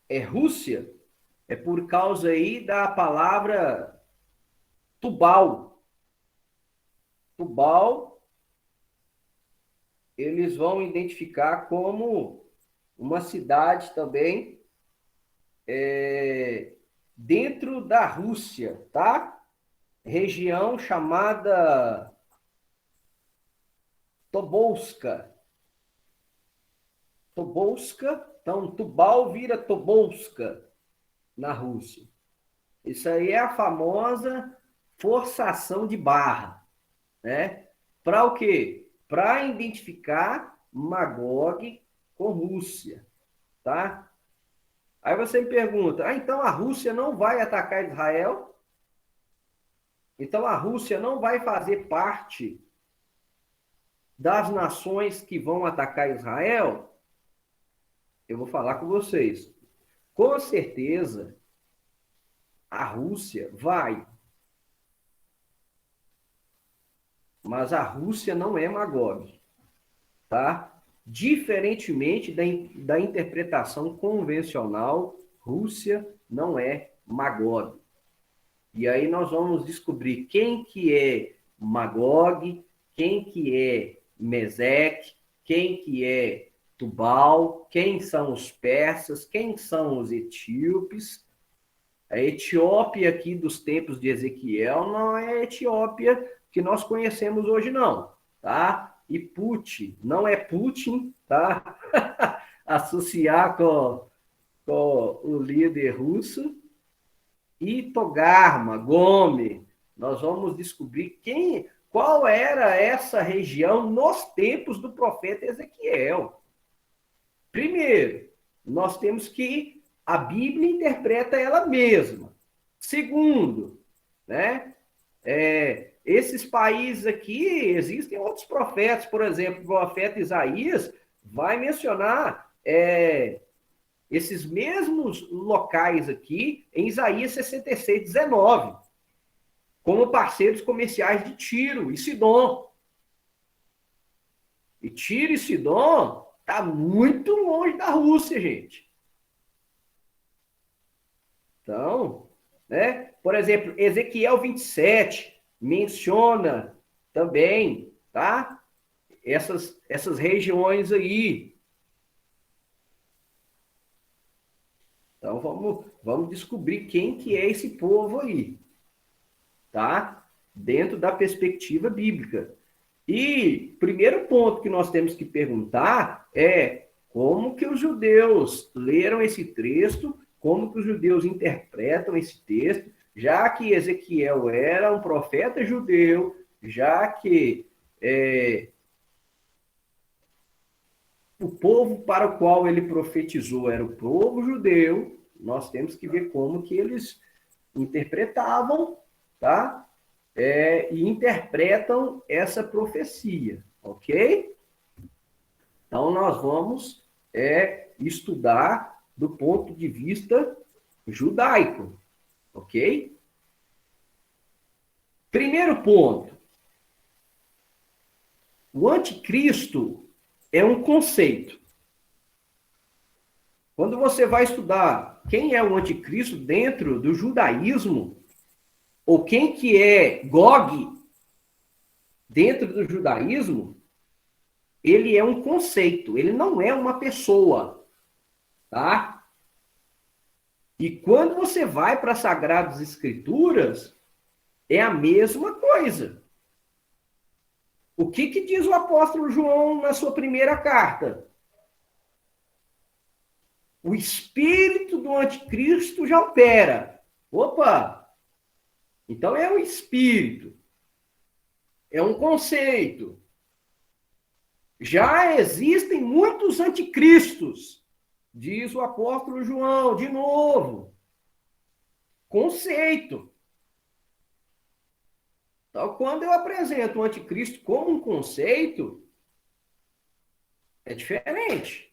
é Rússia, é por causa aí da palavra Tubal. Tubal, eles vão identificar como uma cidade também dentro da Rússia, tá? Região chamada Tobolska. Tobolska, então Tubal vira Tobolska na Rússia. Isso aí é a famosa forçação de barra, né? Para o quê? Para identificar Magog com Rússia, tá? Aí você me pergunta, então a Rússia não vai atacar Israel? Então a Rússia não vai fazer parte das nações que vão atacar Israel? Eu vou falar com vocês. Com certeza, a Rússia vai. mas a Rússia não é Magog, tá? Diferentemente da interpretação convencional, Rússia não é Magog. E aí nós vamos descobrir quem que é Magog, quem que é Meseque, quem que é Tubal, quem são os persas, quem são os etíopes. A Etiópia aqui dos tempos de Ezequiel não é a Etiópia que nós conhecemos hoje, não, tá? E Putin, não é Putin, tá? Associar com o líder russo. E Togarma, Gome, nós vamos descobrir qual era essa região nos tempos do profeta Ezequiel. Primeiro, nós temos que a Bíblia interpreta ela mesma. Segundo, né? Esses países aqui, existem outros profetas, por exemplo, o profeta Isaías vai mencionar esses mesmos locais aqui em Isaías 66, 19, como parceiros comerciais de Tiro e Sidom. E Tiro e Sidom está muito longe da Rússia, gente. Então, né? Por exemplo, Ezequiel 27 menciona também, tá? Essas regiões aí. Então, vamos descobrir quem que é esse povo aí, tá? Dentro da perspectiva bíblica. E primeiro ponto que nós temos que perguntar é como que os judeus leram esse texto, como que os judeus interpretam esse texto, já que Ezequiel era um profeta judeu, já que o povo para o qual ele profetizou era o povo judeu, nós temos que ver como que eles interpretavam, tá? E interpretam essa profecia, ok? Então, nós vamos estudar do ponto de vista judaico, ok? Primeiro ponto. O anticristo é um conceito. Quando você vai estudar quem é o anticristo dentro do judaísmo, ou quem que é Gog dentro do judaísmo, ele é um conceito, ele não é uma pessoa, tá? E quando você vai para as Sagradas Escrituras, é a mesma coisa. O que diz o apóstolo João na sua primeira carta? O espírito do anticristo já opera. Opa! Então é um espírito. É um conceito. Já existem muitos anticristos, diz o apóstolo João, de novo. Conceito. Então, quando eu apresento o anticristo como um conceito, é diferente.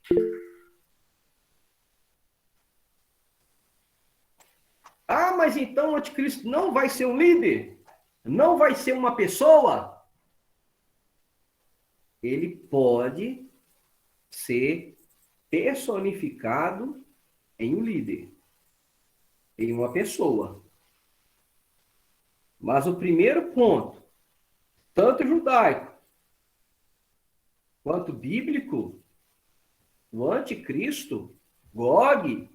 Ah, mas então o anticristo não vai ser um líder? Não vai ser uma pessoa? Ele pode ser personificado em um líder, em uma pessoa. Mas o primeiro ponto, tanto judaico quanto bíblico, o anticristo, Gog,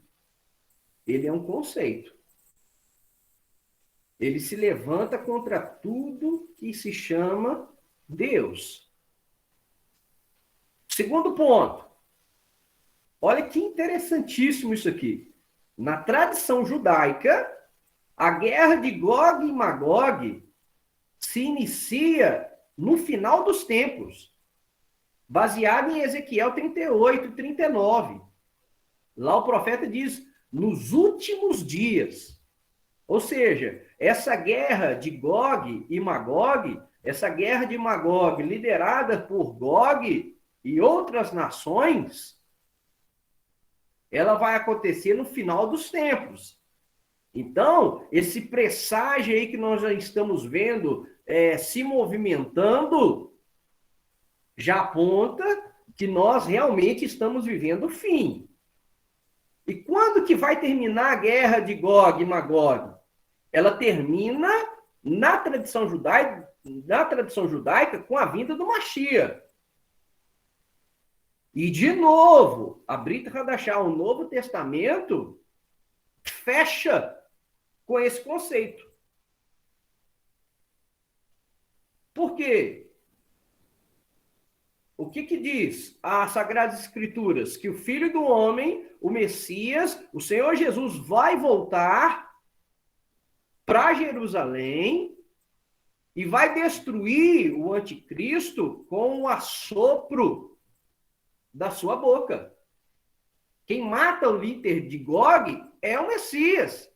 ele é um conceito. Ele se levanta contra tudo que se chama Deus. Segundo ponto. Olha que interessantíssimo isso aqui. Na tradição judaica, a guerra de Gog e Magog se inicia no final dos tempos, baseado em Ezequiel 38, 39. Lá o profeta diz, nos últimos dias. Ou seja, essa guerra de Gog e Magog, essa guerra de Magog liderada por Gog e outras nações, ela vai acontecer no final dos tempos. Então, esse presságio aí que nós já estamos vendo se movimentando, já aponta que nós realmente estamos vivendo o fim. E quando que vai terminar a guerra de Gog e Magog? Ela termina na tradição judaica com a vinda do Mashiach. E, de novo, a Brit Hadashah, o Novo Testamento, fecha com esse conceito. Por quê? O que diz as Sagradas Escrituras? Que o Filho do Homem, o Messias, o Senhor Jesus, vai voltar para Jerusalém e vai destruir o anticristo com o assopro da sua boca. Quem mata o líder de Gog é o Messias.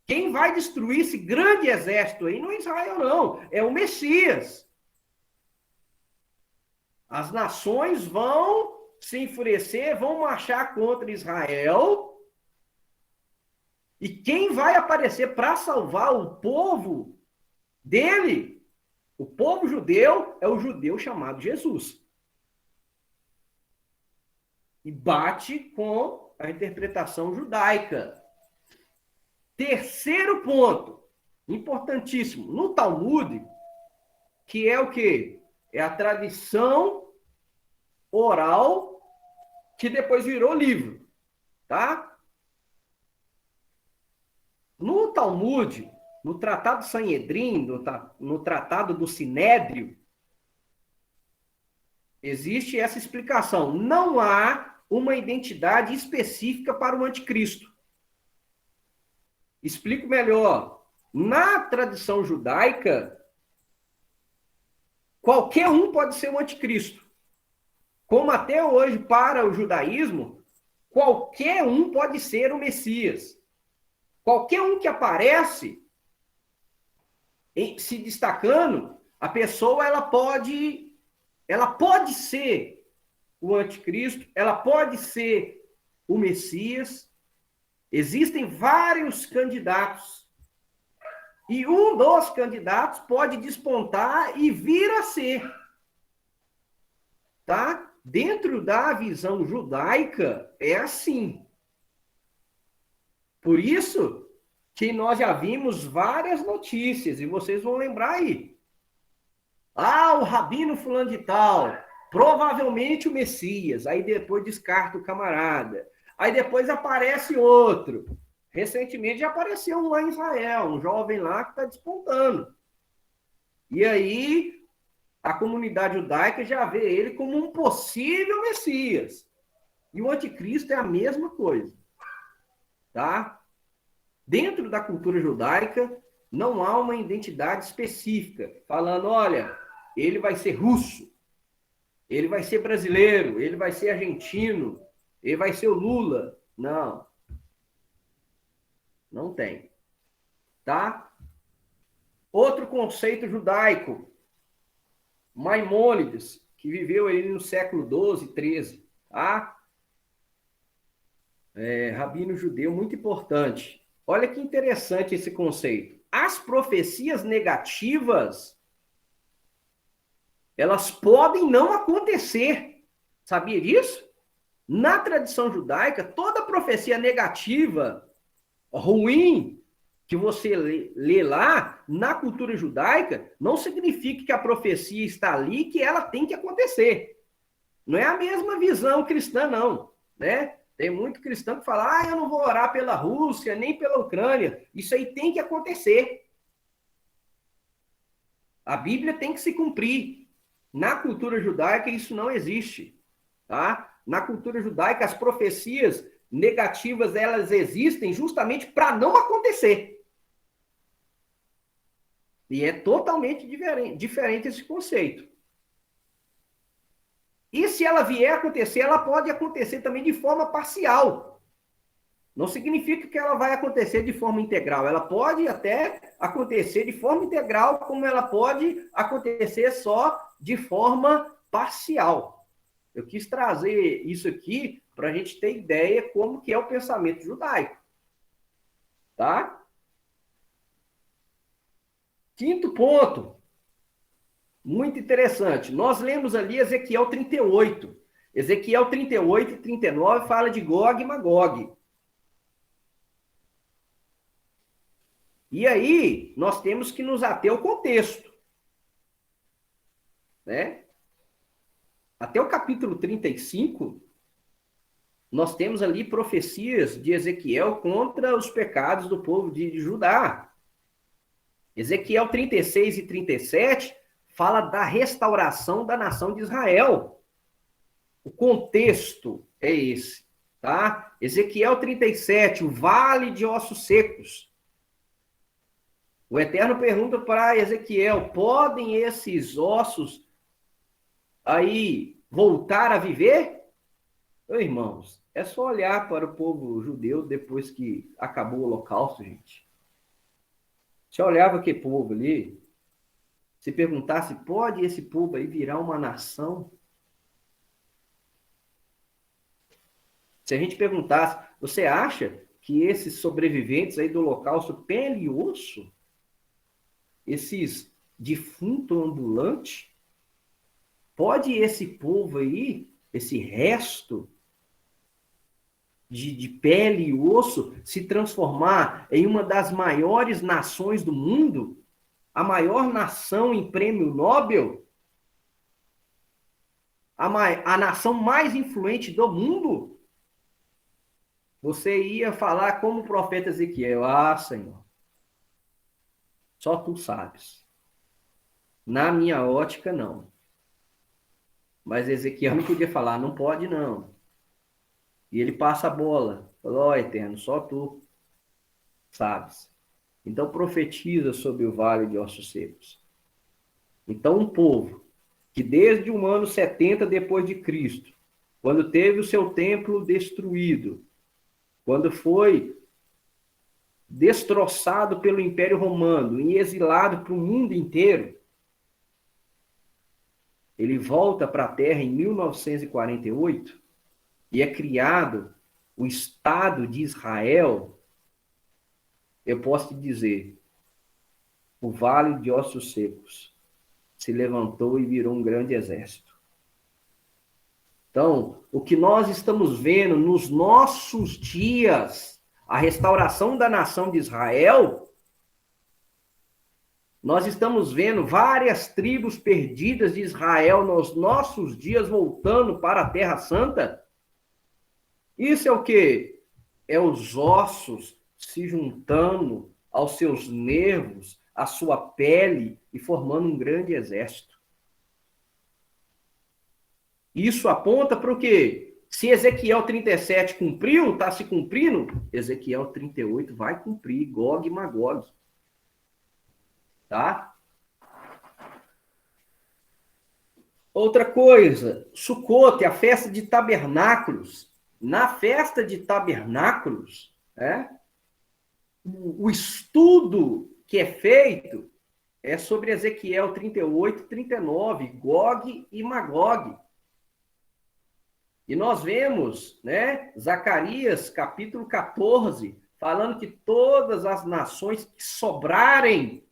Quem vai destruir esse grande exército aí não é Israel, não. É o Messias. As nações vão se enfurecer, vão marchar contra Israel. E quem vai aparecer para salvar o povo dele, o povo judeu, é o judeu chamado Jesus. E bate com a interpretação judaica. Terceiro ponto, importantíssimo, no Talmud, que é o quê? É a tradição oral que depois virou livro, tá? No Talmud, no Tratado Sanhedrin, no Tratado do Sinédrio, existe essa explicação. Não há uma identidade específica para o anticristo. Explico melhor. Na tradição judaica, qualquer um pode ser um anticristo. Como até hoje, para o judaísmo, qualquer um pode ser o Messias. Qualquer um que aparece se destacando, a pessoa ela pode ser o anticristo, ela pode ser o Messias. Existem vários candidatos. E um dos candidatos pode despontar e vir a ser. Tá? Dentro da visão judaica, é assim. Por isso que nós já vimos várias notícias, e vocês vão lembrar aí. O rabino fulano de tal, provavelmente o Messias. Aí depois descarta o camarada. Aí depois aparece outro. Recentemente já apareceu um lá em Israel, um jovem lá que está despontando. E aí a comunidade judaica já vê ele como um possível Messias. E o anticristo é a mesma coisa. Tá? Dentro da cultura judaica, não há uma identidade específica, falando, olha, ele vai ser russo, ele vai ser brasileiro, ele vai ser argentino, ele vai ser o Lula. Não. Não tem. Tá? Outro conceito judaico, Maimônides, que viveu aí no século XII, XIII, tá? Rabino judeu, muito importante. Olha que interessante esse conceito. As profecias negativas, elas podem não acontecer. Sabia disso? Na tradição judaica, toda profecia negativa, ruim, que você lê lá, na cultura judaica, não significa que a profecia está ali, que ela tem que acontecer. Não é a mesma visão cristã, não, né? Tem muito cristão que fala, eu não vou orar pela Rússia, nem pela Ucrânia. Isso aí tem que acontecer. A Bíblia tem que se cumprir. Na cultura judaica, isso não existe. Tá? Na cultura judaica, as profecias negativas, elas existem justamente para não acontecer. E é totalmente diferente esse conceito. E se ela vier a acontecer, ela pode acontecer também de forma parcial. Não significa que ela vai acontecer de forma integral. Ela pode até acontecer de forma integral, como ela pode acontecer só de forma parcial. Eu quis trazer isso aqui para a gente ter ideia como que é o pensamento judaico. Tá? Quinto ponto, muito interessante. Nós lemos ali Ezequiel 38. Ezequiel 38 e 39 fala de Gog e Magog. E aí, nós temos que nos ater ao contexto. Né? Até o capítulo 35, nós temos ali profecias de Ezequiel contra os pecados do povo de Judá. Ezequiel 36 e 37 fala da restauração da nação de Israel. O contexto é esse, tá? Ezequiel 37, o vale de ossos secos. O Eterno pergunta para Ezequiel, podem esses ossos aí voltar a viver? Ô, irmãos, é só olhar para o povo judeu depois que acabou o Holocausto, gente. Você olhava aquele povo ali, se perguntasse, pode esse povo aí virar uma nação? Se a gente perguntasse, você acha que esses sobreviventes aí do Holocausto, pele e osso, esses defuntos ambulantes, pode esse povo aí, esse resto de pele e osso, se transformar em uma das maiores nações do mundo? A maior nação em prêmio Nobel? A nação mais influente do mundo? Você ia falar como o profeta Ezequiel, ah, Senhor, só tu sabes. Na minha ótica, não. Mas Ezequiel não podia falar, não pode não. E ele passa a bola. Falou, ó, Eterno, só tu sabes. Então profetiza sobre o vale de ossos secos. Então um povo que desde o ano 70 depois de Cristo, quando teve o seu templo destruído, quando foi destroçado pelo Império Romano e exilado para o mundo inteiro, ele volta para a Terra em 1948 e é criado o Estado de Israel. Eu posso te dizer, o Vale de Ossos Secos se levantou e virou um grande exército. Então, o que nós estamos vendo nos nossos dias, a restauração da nação de Israel, nós estamos vendo várias tribos perdidas de Israel nos nossos dias voltando para a Terra Santa. Isso é o quê? É os ossos se juntando aos seus nervos, à sua pele e formando um grande exército. Isso aponta para o quê? Se Ezequiel 37 cumpriu, está se cumprindo, Ezequiel 38 vai cumprir, Gog e Magog. Tá? Outra coisa, Sucote, a festa de tabernáculos. Na festa de tabernáculos, o estudo que é feito é sobre Ezequiel 38 e 39, Gog e Magog. E nós vemos, Zacarias, capítulo 14, falando que todas as nações que sobrarem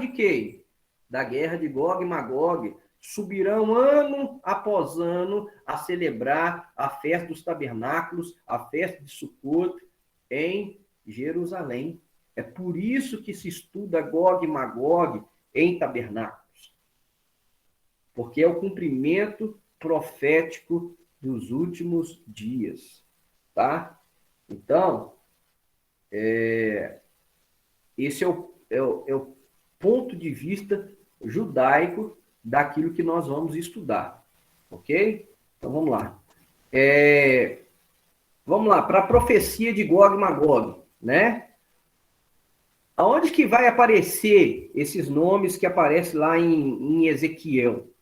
de quê? Da guerra de Gog e Magog, subirão ano após ano a celebrar a festa dos tabernáculos, a festa de Sucote em Jerusalém. É por isso que se estuda Gog e Magog em tabernáculos. Porque é o cumprimento profético dos últimos dias, tá? Então, esse é o ponto de vista judaico daquilo que nós vamos estudar, ok? Então, vamos lá. Vamos lá, para a profecia de Gog e Magog, Aonde que vai aparecer esses nomes que aparecem lá em Ezequiel?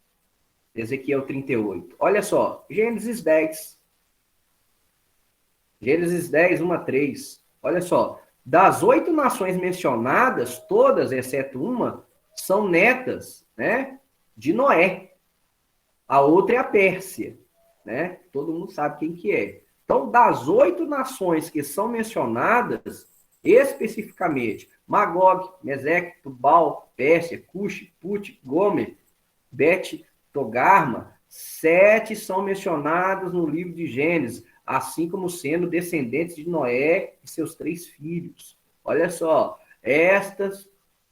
Ezequiel 38. Olha só, Gênesis 10. Gênesis 10, 1 a 3. Olha só, das 8 nações mencionadas, todas, exceto uma, são netas, de Noé. A outra é a Pérsia, Todo mundo sabe quem que é. Então, das 8 nações que são mencionadas, especificamente, Magog, Meseque, Tubal, Pérsia, Cush, Put, Gomer, Bet, Togarma, 7 são mencionados no livro de Gênesis, assim como sendo descendentes de Noé e seus 3 filhos. Olha só, estas,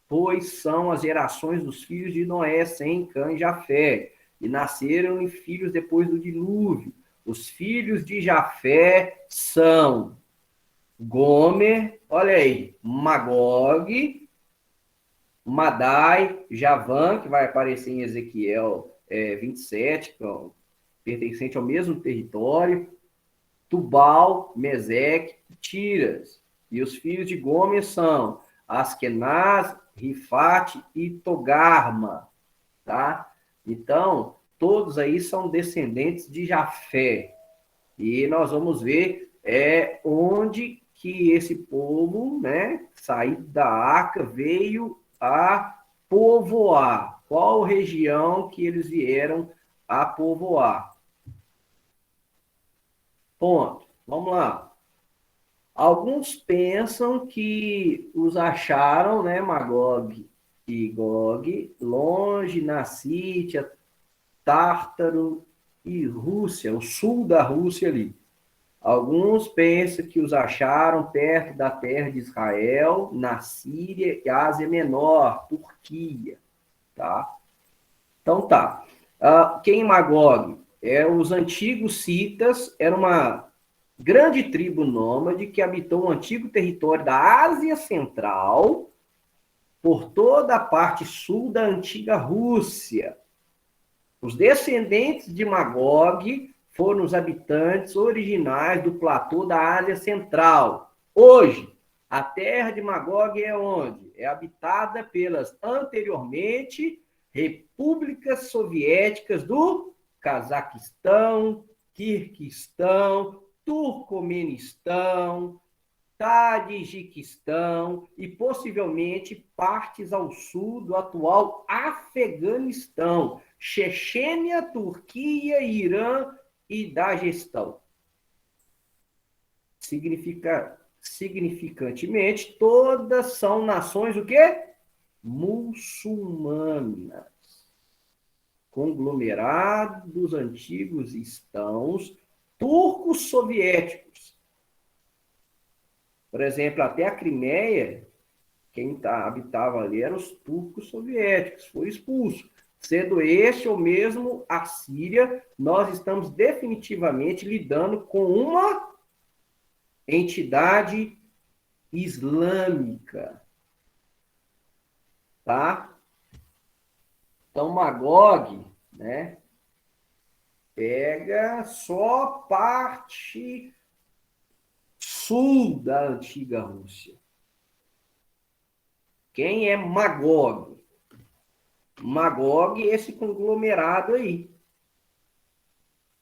pois, são as gerações dos filhos de Noé, Sem, Cã e Jafé, e nasceram-lhe filhos depois do dilúvio. Os filhos de Jafé são Gomer, olha aí, Magog, Madai, Javã, que vai aparecer em Ezequiel 27, pertencente ao mesmo território, Tubal, Meseque, Tiras. E os filhos de Gomer são Askenaz, Rifate e Togarma, tá? Então, todos aí são descendentes de Jafé. E nós vamos ver onde que esse povo, né, saído da arca, veio a povoar. Qual região que eles vieram a povoar? Ponto. Vamos lá. Alguns pensam que os acharam, né, Magog e Gog, longe na Sítia, Tártaro e Rússia, o sul da Rússia ali. Alguns pensam que os acharam perto da terra de Israel, na Síria e Ásia Menor, Turquia, tá? Então tá. Quem é Magog? Os antigos citas, era uma grande tribo nômade que habitou o antigo território da Ásia Central, por toda a parte sul da antiga Rússia. Os descendentes de Magog foram os habitantes originais do platô da Ásia Central. Hoje, a terra de Magog é onde? É habitada pelas anteriormente repúblicas soviéticas do Cazaquistão, Quirguistão, Turcomenistão, Tajiquistão e possivelmente partes ao sul do atual Afeganistão, Chechênia, Turquia, Irã e Daguestão. Significantemente, todas são nações o quê? Muçulmanas. Conglomerado dos antigos estãos turcos soviéticos. Por exemplo, até a Crimeia, quem habitava ali eram os turcos soviéticos, foi expulso. Sendo este ou mesmo a Síria, nós estamos definitivamente lidando com uma entidade islâmica. Tá? Então, Magog, né, pega só parte sul da antiga Rússia. Quem é Magog? Magog é esse conglomerado aí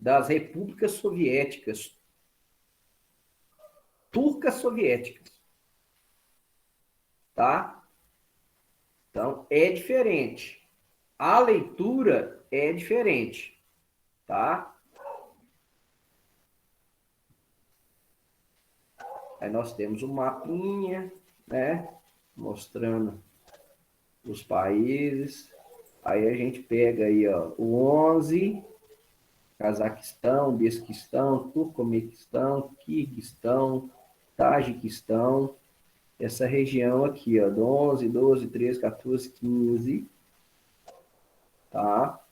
das repúblicas soviéticas, turcas soviéticas, tá? Então, é diferente. A leitura é diferente, tá? Aí nós temos um mapinha, né? Mostrando os países. Aí a gente pega aí, ó, o 11, Cazaquistão, Uzbequistão, Turcomenistão, Quirguistão, Tajiquistão, essa região aqui, ó, do 11, 12, 13, 14, 15, tá?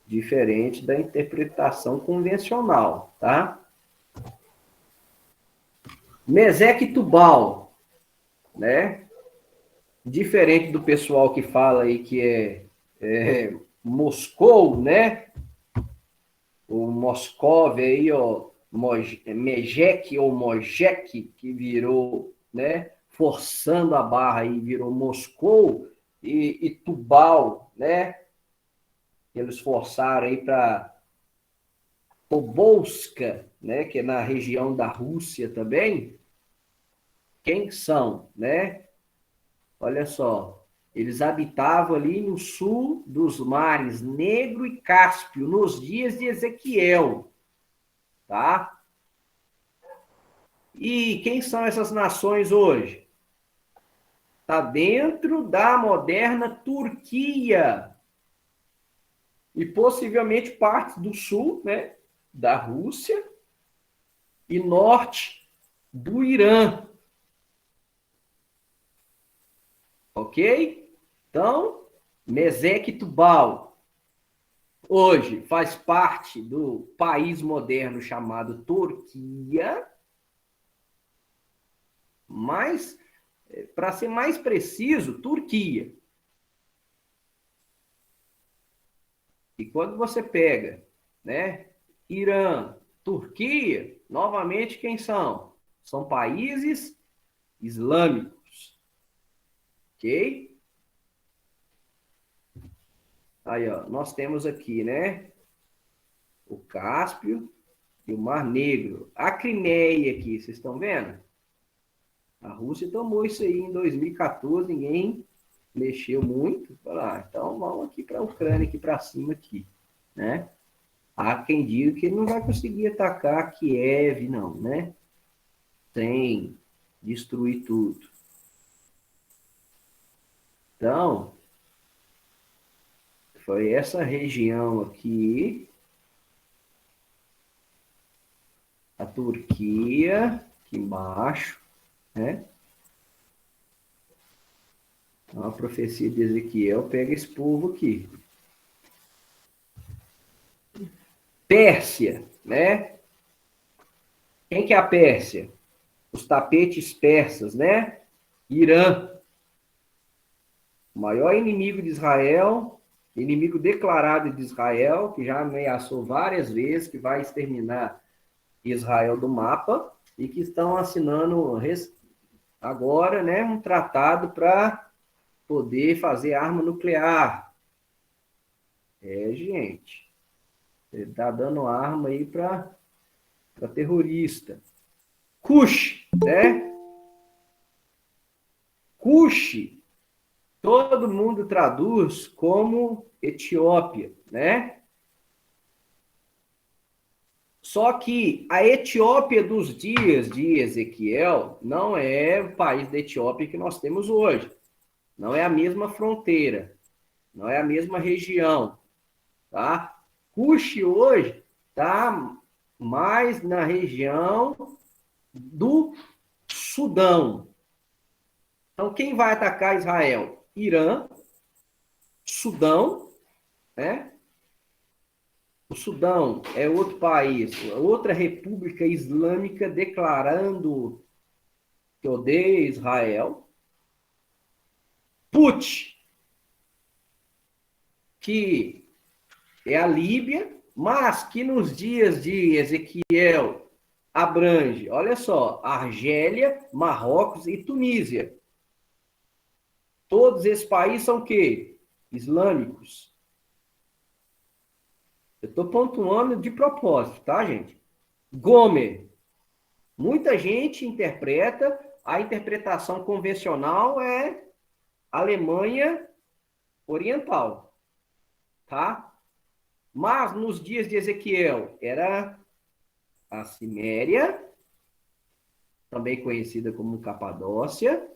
Diferente da interpretação convencional, tá? Meseque e Tubal, né? Diferente do pessoal que fala aí que é Moscou, né? O Moscov aí, ó, Mejek ou Mojek, que virou, né? Forçando a barra aí, virou Moscou, e Tubal, né? Eles forçaram aí para Tobolska, né? Que é na região da Rússia também. Quem são, né? Olha só, eles habitavam ali no sul dos mares Negro e Cáspio, nos dias de Ezequiel, tá? E quem são essas nações hoje? Está dentro da moderna Turquia. E possivelmente partes do sul, né, da Rússia e norte do Irã. Ok? Então, Mesec e Tubal hoje faz parte do país moderno chamado Turquia, mas, para ser mais preciso, Turquia. E quando você pega, né, Irã, Turquia, novamente quem são? São países islâmicos. Ok? Aí, ó, nós temos aqui, né, o Cáspio e o Mar Negro. A Crimeia aqui, vocês estão vendo? A Rússia tomou isso aí em 2014, ninguém mexeu muito. Então vamos aqui para a Ucrânia, aqui para cima aqui, né? Há quem diga que ele não vai conseguir atacar Kiev, não, né? Sem destruir tudo. Então, foi essa região aqui, a Turquia, aqui embaixo, né? Então, a profecia de Ezequiel pega esse povo aqui. Pérsia, né? Quem que é a Pérsia? Os tapetes persas, né? Irã, o maior inimigo de Israel, inimigo declarado de Israel, que já ameaçou várias vezes que vai exterminar Israel do mapa, e que estão assinando agora, né, um tratado para poder fazer arma nuclear. Gente, ele está dando arma aí para terrorista. Cush, né? Cush, todo mundo traduz como Etiópia, né? Só que a Etiópia dos dias de Ezequiel não é o país da Etiópia que nós temos hoje. Não é a mesma fronteira, não é a mesma região, tá? Cush hoje está mais na região do Sudão. Então, quem vai atacar Israel? Irã, Sudão, né? O Sudão é outro país, outra república islâmica declarando que odeia Israel. Put, que é a Líbia, mas que nos dias de Ezequiel abrange, olha só, Argélia, Marrocos e Tunísia. Todos esses países são o quê? Islâmicos. Eu estou pontuando de propósito, tá, gente? Gomer. Muita gente interpreta, a interpretação convencional é Alemanha Oriental, tá? Mas nos dias de Ezequiel era a Ciméria, também conhecida como Capadócia,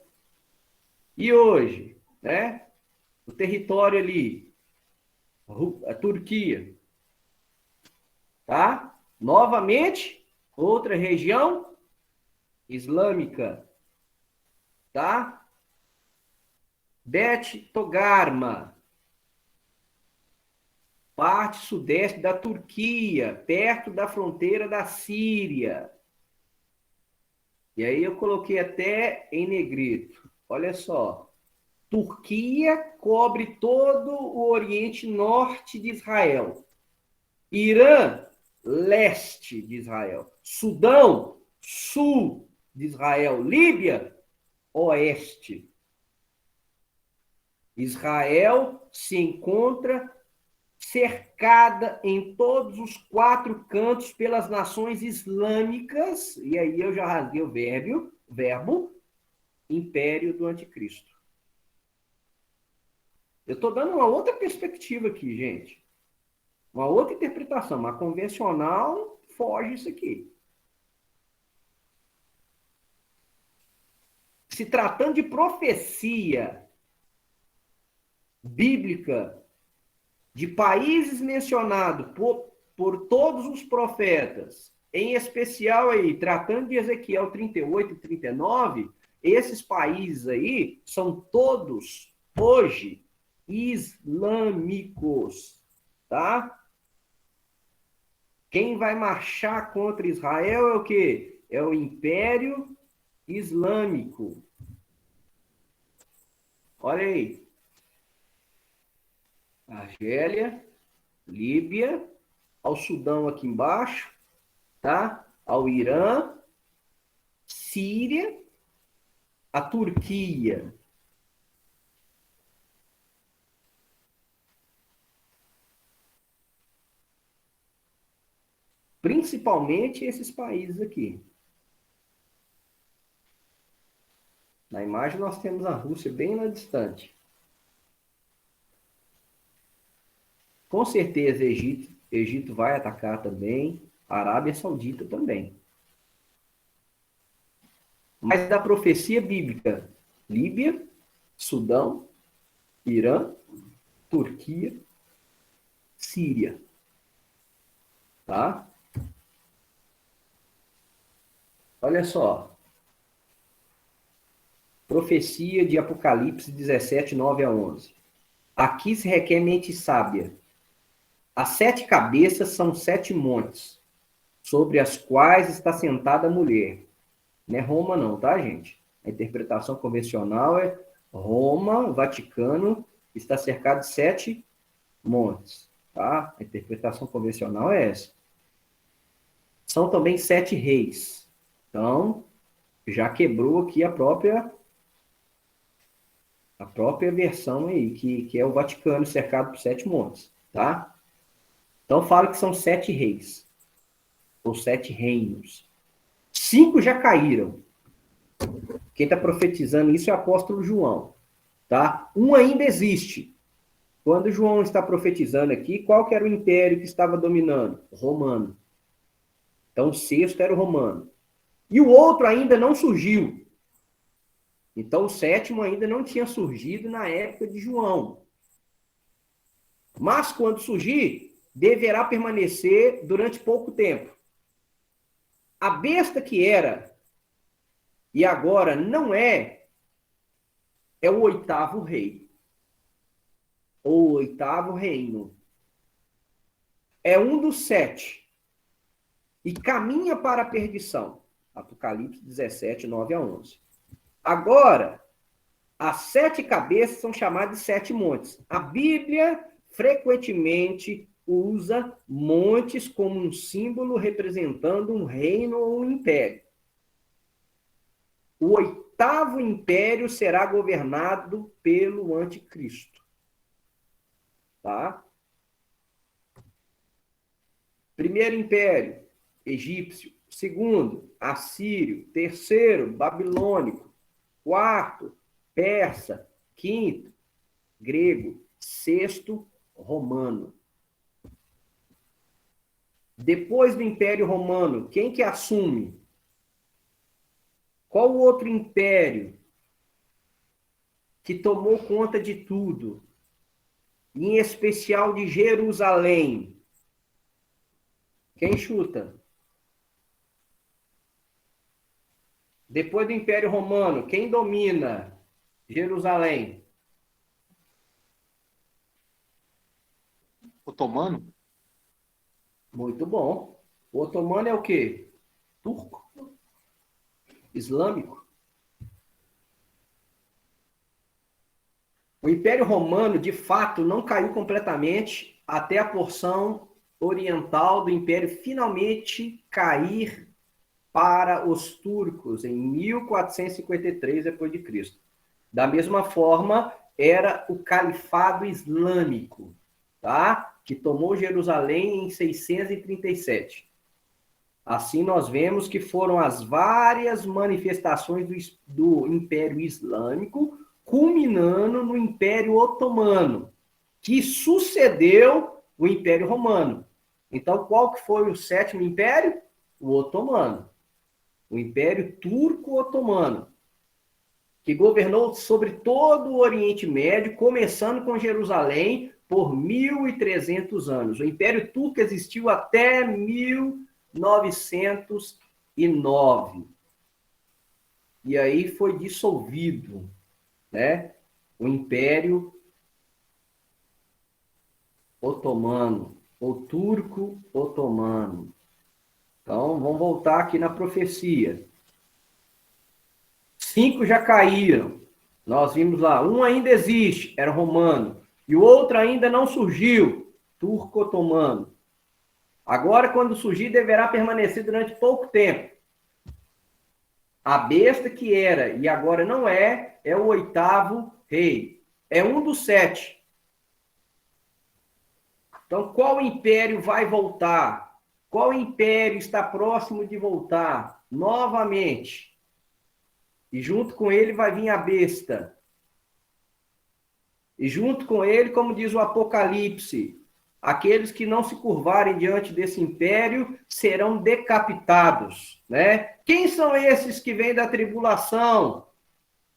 e hoje, né? O território ali, a Turquia, tá? Novamente, outra região islâmica, tá? Bet Togarma, parte sudeste da Turquia, perto da fronteira da Síria. E aí eu coloquei até em negrito. Olha só. Turquia cobre todo o Oriente Norte de Israel. Irã, leste de Israel. Sudão, sul de Israel. Líbia, oeste. Israel se encontra cercada em todos os quatro cantos pelas nações islâmicas, e aí eu já rasguei o verbo império do anticristo. Eu estou dando uma outra perspectiva aqui, gente. Uma outra interpretação, mas convencional foge isso aqui. se tratando de profecia bíblica de países mencionados por todos os profetas, em especial aí, tratando de Ezequiel 38 e 39, esses países aí são todos, hoje, islâmicos, tá? Quem vai marchar contra Israel é o quê? É o Império Islâmico. Olha aí. Argélia, Líbia, ao Sudão aqui embaixo, tá? Ao Irã, Síria, a Turquia. Principalmente esses países aqui. Na imagem nós temos a Rússia bem lá distante. Com certeza Egito vai atacar também, a Arábia Saudita também. Mas da profecia bíblica, Líbia, Sudão, Irã, Turquia, Síria. Tá? Olha só. Profecia de Apocalipse 17, 9 a 11. Aqui se requer mente sábia. As 7 cabeças são 7 montes, sobre as quais está sentada a mulher. Não é Roma não, tá, gente? A interpretação convencional é Roma, Vaticano, está cercado de 7 montes, tá? A interpretação convencional é essa. São também 7 reis. Então, já quebrou aqui a própria versão aí, que é o Vaticano cercado por 7 montes, tá? Então, fala que são 7 reis, ou 7 reinos. 5 já caíram. Quem está profetizando isso é o apóstolo João, tá? Um ainda existe. Quando João está profetizando aqui, qual que era o império que estava dominando? O romano. Então, o 6º era o romano. E o outro ainda não surgiu. Então, o 7º ainda não tinha surgido na época de João. Mas, quando surgir, deverá permanecer durante pouco tempo. A besta que era, e agora não é o 8º rei. Ou o 8º reino. É um dos 7. E caminha para a perdição. Apocalipse 17, 9 a 11. Agora, as 7 cabeças são chamadas de 7 montes. A Bíblia frequentemente usa montes como um símbolo representando um reino ou um império. O 8º império será governado pelo anticristo. Tá? Primeiro império, egípcio. Segundo, assírio. Terceiro, babilônico. Quarto, persa. Quinto, grego. Sexto, romano. Depois do Império Romano, quem que assume? Qual o outro império que tomou conta de tudo? Em especial de Jerusalém? Quem chuta? Depois do Império Romano, quem domina Jerusalém? Otomano? Muito bom. O otomano é o quê? Turco? Islâmico? O Império Romano, de fato, não caiu completamente até a porção oriental do Império finalmente cair para os turcos em 1453 d.C. Da mesma forma, era o Califado Islâmico, tá? Que tomou Jerusalém em 637. Assim, nós vemos que foram as várias manifestações do Império Islâmico, culminando no Império Otomano, que sucedeu o Império Romano. Então, qual que foi o 7º império? O Otomano. O Império Turco-Otomano. que governou sobre todo o Oriente Médio, começando com Jerusalém, por 1.300 anos. O Império Turco existiu até 1909. E aí foi dissolvido, né? O Império Otomano, o Turco Otomano. Então, vamos voltar aqui na profecia. 5 já caíram. Nós vimos lá, um ainda existe, era romano. E o outro ainda não surgiu, turco-otomano. Agora, quando surgir, deverá permanecer durante pouco tempo. A besta que era e agora não é, é o 8º rei. É um dos 7. Então, qual império vai voltar? Qual império está próximo de voltar? Novamente. E junto com ele vai vir a besta. E junto com ele, como diz o Apocalipse, aqueles que não se curvarem diante desse império serão decapitados, né? Quem são esses que vêm da tribulação?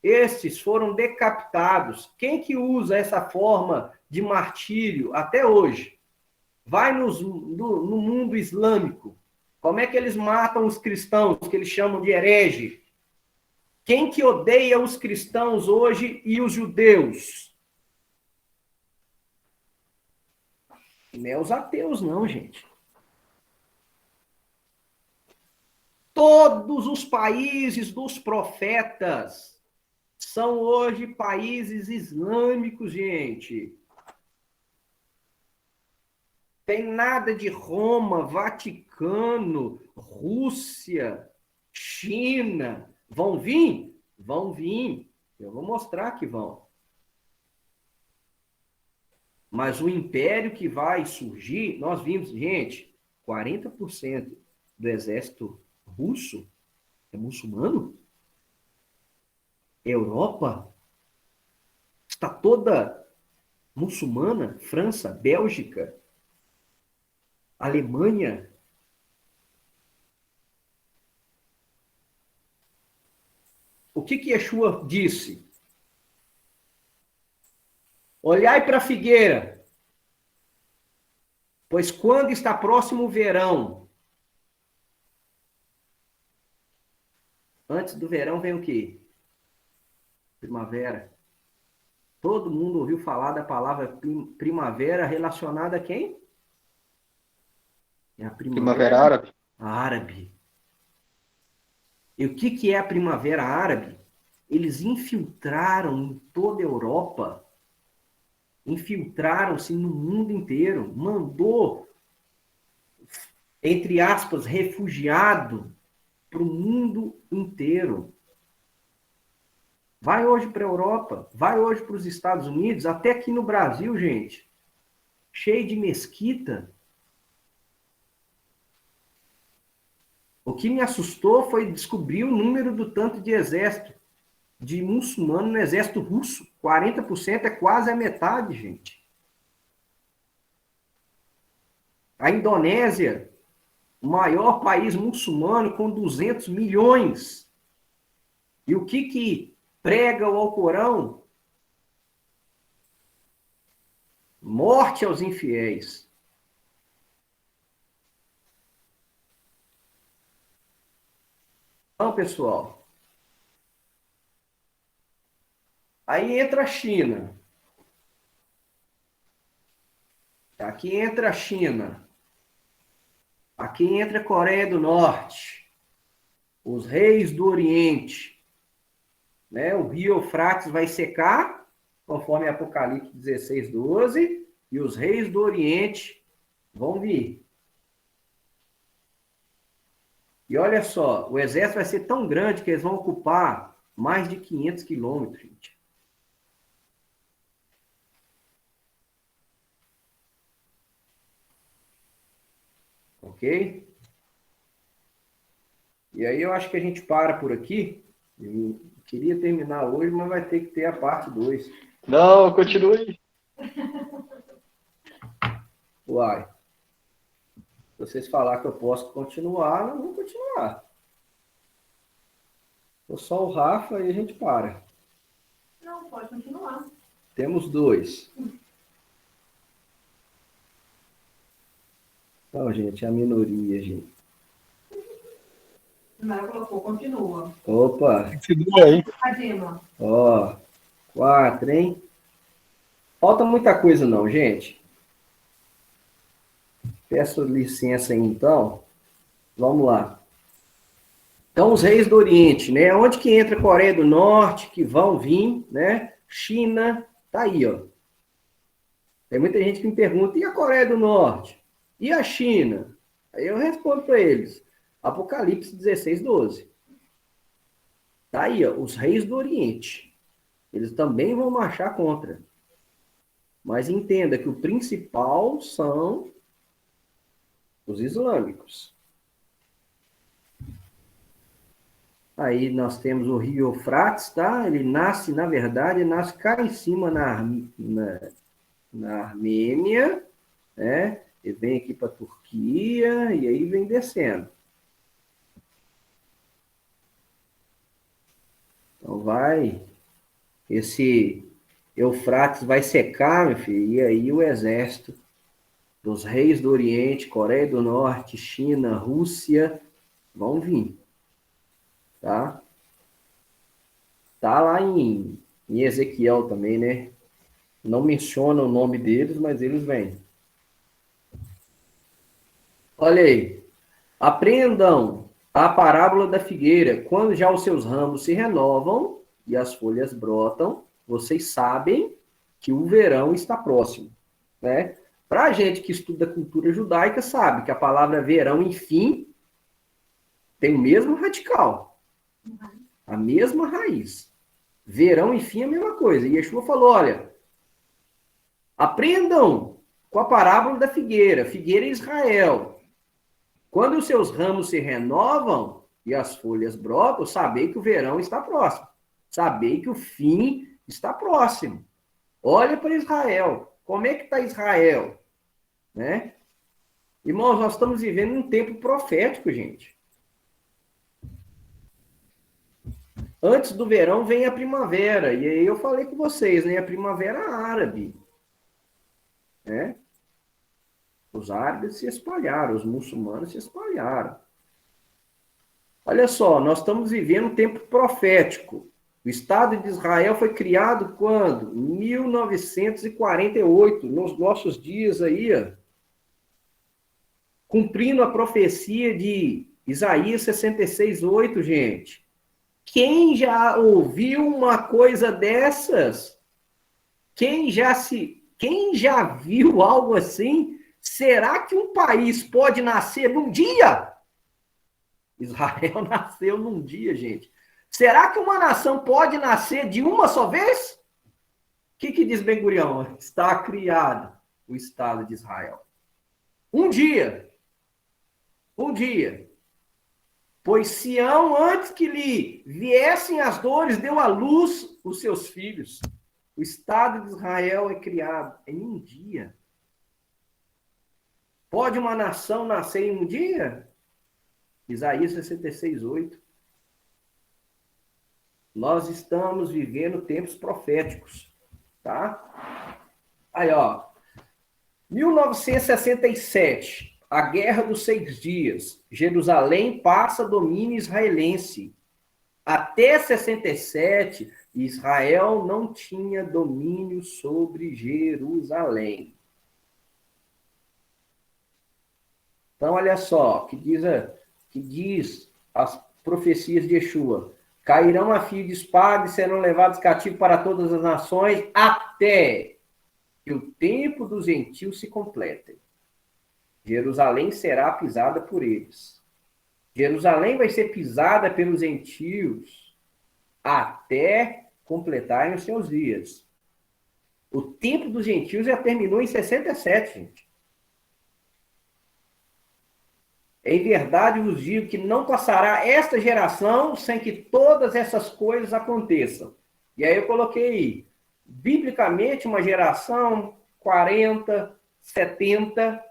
Estes foram decapitados. Quem que usa essa forma de martírio até hoje? Vai no mundo islâmico. Como é que eles matam os cristãos, que eles chamam de herege? Quem que odeia os cristãos hoje e os judeus? Não é os ateus, não, gente. Todos os países dos profetas são hoje países islâmicos, gente. Tem nada de Roma, Vaticano, Rússia, China. Vão vir? Vão vir. Eu vou mostrar que vão. Mas o império que vai surgir, nós vimos, gente, 40% do exército russo é muçulmano? Europa está toda muçulmana? França, Bélgica, Alemanha. O que Yeshua disse? Olhai para a figueira, pois quando está próximo o verão, antes do verão vem o quê? Primavera. Todo mundo ouviu falar da palavra primavera relacionada a quem? É a Primavera Árabe. árabe. E o que é a primavera árabe? Eles infiltraram em toda a Europa, infiltraram-se no mundo inteiro, mandou, entre aspas, refugiado para o mundo inteiro. Vai hoje para a Europa, vai hoje para os Estados Unidos, até aqui no Brasil, gente, cheio de mesquita. O que me assustou foi descobrir o número do tanto de exército de muçulmano no exército russo. 40% é quase a metade, gente. A Indonésia, o maior país muçulmano com 200 milhões. E o que prega o Alcorão? Morte aos infiéis. Então, pessoal, aí entra a China. Aqui entra a China. Aqui entra a Coreia do Norte. Os reis do Oriente. Né? O rio Eufrates vai secar, conforme Apocalipse 16, 12, e os reis do Oriente vão vir. E olha só, o exército vai ser tão grande que eles vão ocupar mais de 500 quilômetros, gente. Ok? E aí eu acho que a gente para por aqui. Eu queria terminar hoje, mas vai ter que ter a parte 2. Não, continue. Uai. Se vocês falar que eu posso continuar, nós vamos continuar. Sou só o Rafa e a gente para. Temos 2. Então, gente, a minoria, gente. Não, colocou, continua. Opa! Continua aí. Adema. Ó, 4, hein? Falta muita coisa não, gente. Peço licença aí, então. Vamos lá. Então, os reis do Oriente, né? Onde que entra a Coreia do Norte, que vão vir, né? China, tá aí, ó. Tem muita gente que me pergunta, e a Coreia do Norte? E a China? Aí eu respondo para eles. Apocalipse 16:12. Tá aí, ó, os reis do Oriente. Eles também vão marchar contra. Mas entenda que o principal são os islâmicos. Aí nós temos o rio Eufrates, tá? Ele nasce, na verdade, nasce cá em cima na Armênia, né? Ele vem aqui para a Turquia e aí vem descendo. Então esse Eufrates vai secar, meu filho, e aí o exército dos reis do Oriente, Coreia do Norte, China, Rússia, vão vir. Tá? Tá lá em Ezequiel também, né? Não menciona o nome deles, mas eles vêm. Olha aí. Aprendam a parábola da figueira. Quando já os seus ramos se renovam e as folhas brotam, vocês sabem que o verão está próximo, né? Para a gente que estuda cultura judaica, sabe que a palavra verão, enfim, tem o mesmo radical. A mesma raiz. Verão, enfim, é a mesma coisa. E Yeshua falou, olha, aprendam com a parábola da figueira. Figueira é Israel. Quando os seus ramos se renovam e as folhas brotam, sabei que o verão está próximo. Sabei que o fim está próximo. Olha para Israel. Como é que está Israel? Né? Irmãos, nós estamos vivendo um tempo profético, gente. Antes do verão vem a primavera. E aí eu falei com vocês, né? A primavera árabe. Né? Os árabes se espalharam, os muçulmanos se espalharam. Olha só, nós estamos vivendo um tempo profético. O Estado de Israel foi criado quando? Em 1948, nos nossos dias aí, ó, cumprindo a profecia de Isaías 66:8, gente. Quem já ouviu uma coisa dessas? Quem já viu algo assim? Será que um país pode nascer num dia? Israel nasceu num dia, gente. Será que uma nação pode nascer de uma só vez? O que diz Ben-Gurião? Está criado o Estado de Israel. Um dia. Um dia. Pois Sião, antes que lhe viessem as dores, deu à luz os seus filhos. O Estado de Israel é criado em um dia. Pode uma nação nascer em um dia? Isaías 66:8. Nós estamos vivendo tempos proféticos, tá? Aí, ó. 1967. A Guerra dos 6 Dias. Jerusalém passa a domínio israelense. Até 67, Israel não tinha domínio sobre Jerusalém. Então, olha só, que diz as profecias de Yeshua. Cairão a fio de espada e serão levados cativos para todas as nações, até que o tempo dos gentios se complete. Jerusalém será pisada por eles. Jerusalém vai ser pisada pelos gentios até completarem os seus dias. O tempo dos gentios já terminou em 67, gente. Em verdade vos digo que não passará esta geração sem que todas essas coisas aconteçam. E aí eu coloquei, biblicamente, uma geração 40, 70.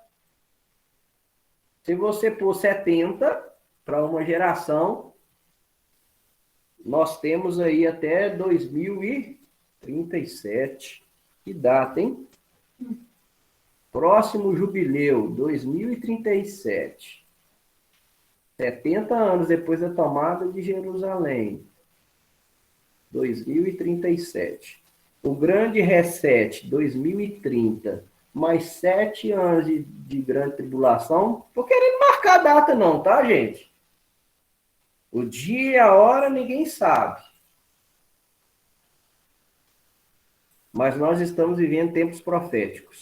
Se você pôr 70 para uma geração, nós temos aí até 2037. Que data, hein? Próximo jubileu, 2037. 70 anos depois da tomada de Jerusalém. 2037. O grande reset, 2030. Mais 7 anos de grande tribulação. Tô querendo marcar a data não, tá, gente? O dia e a hora ninguém sabe. Mas nós estamos vivendo tempos proféticos.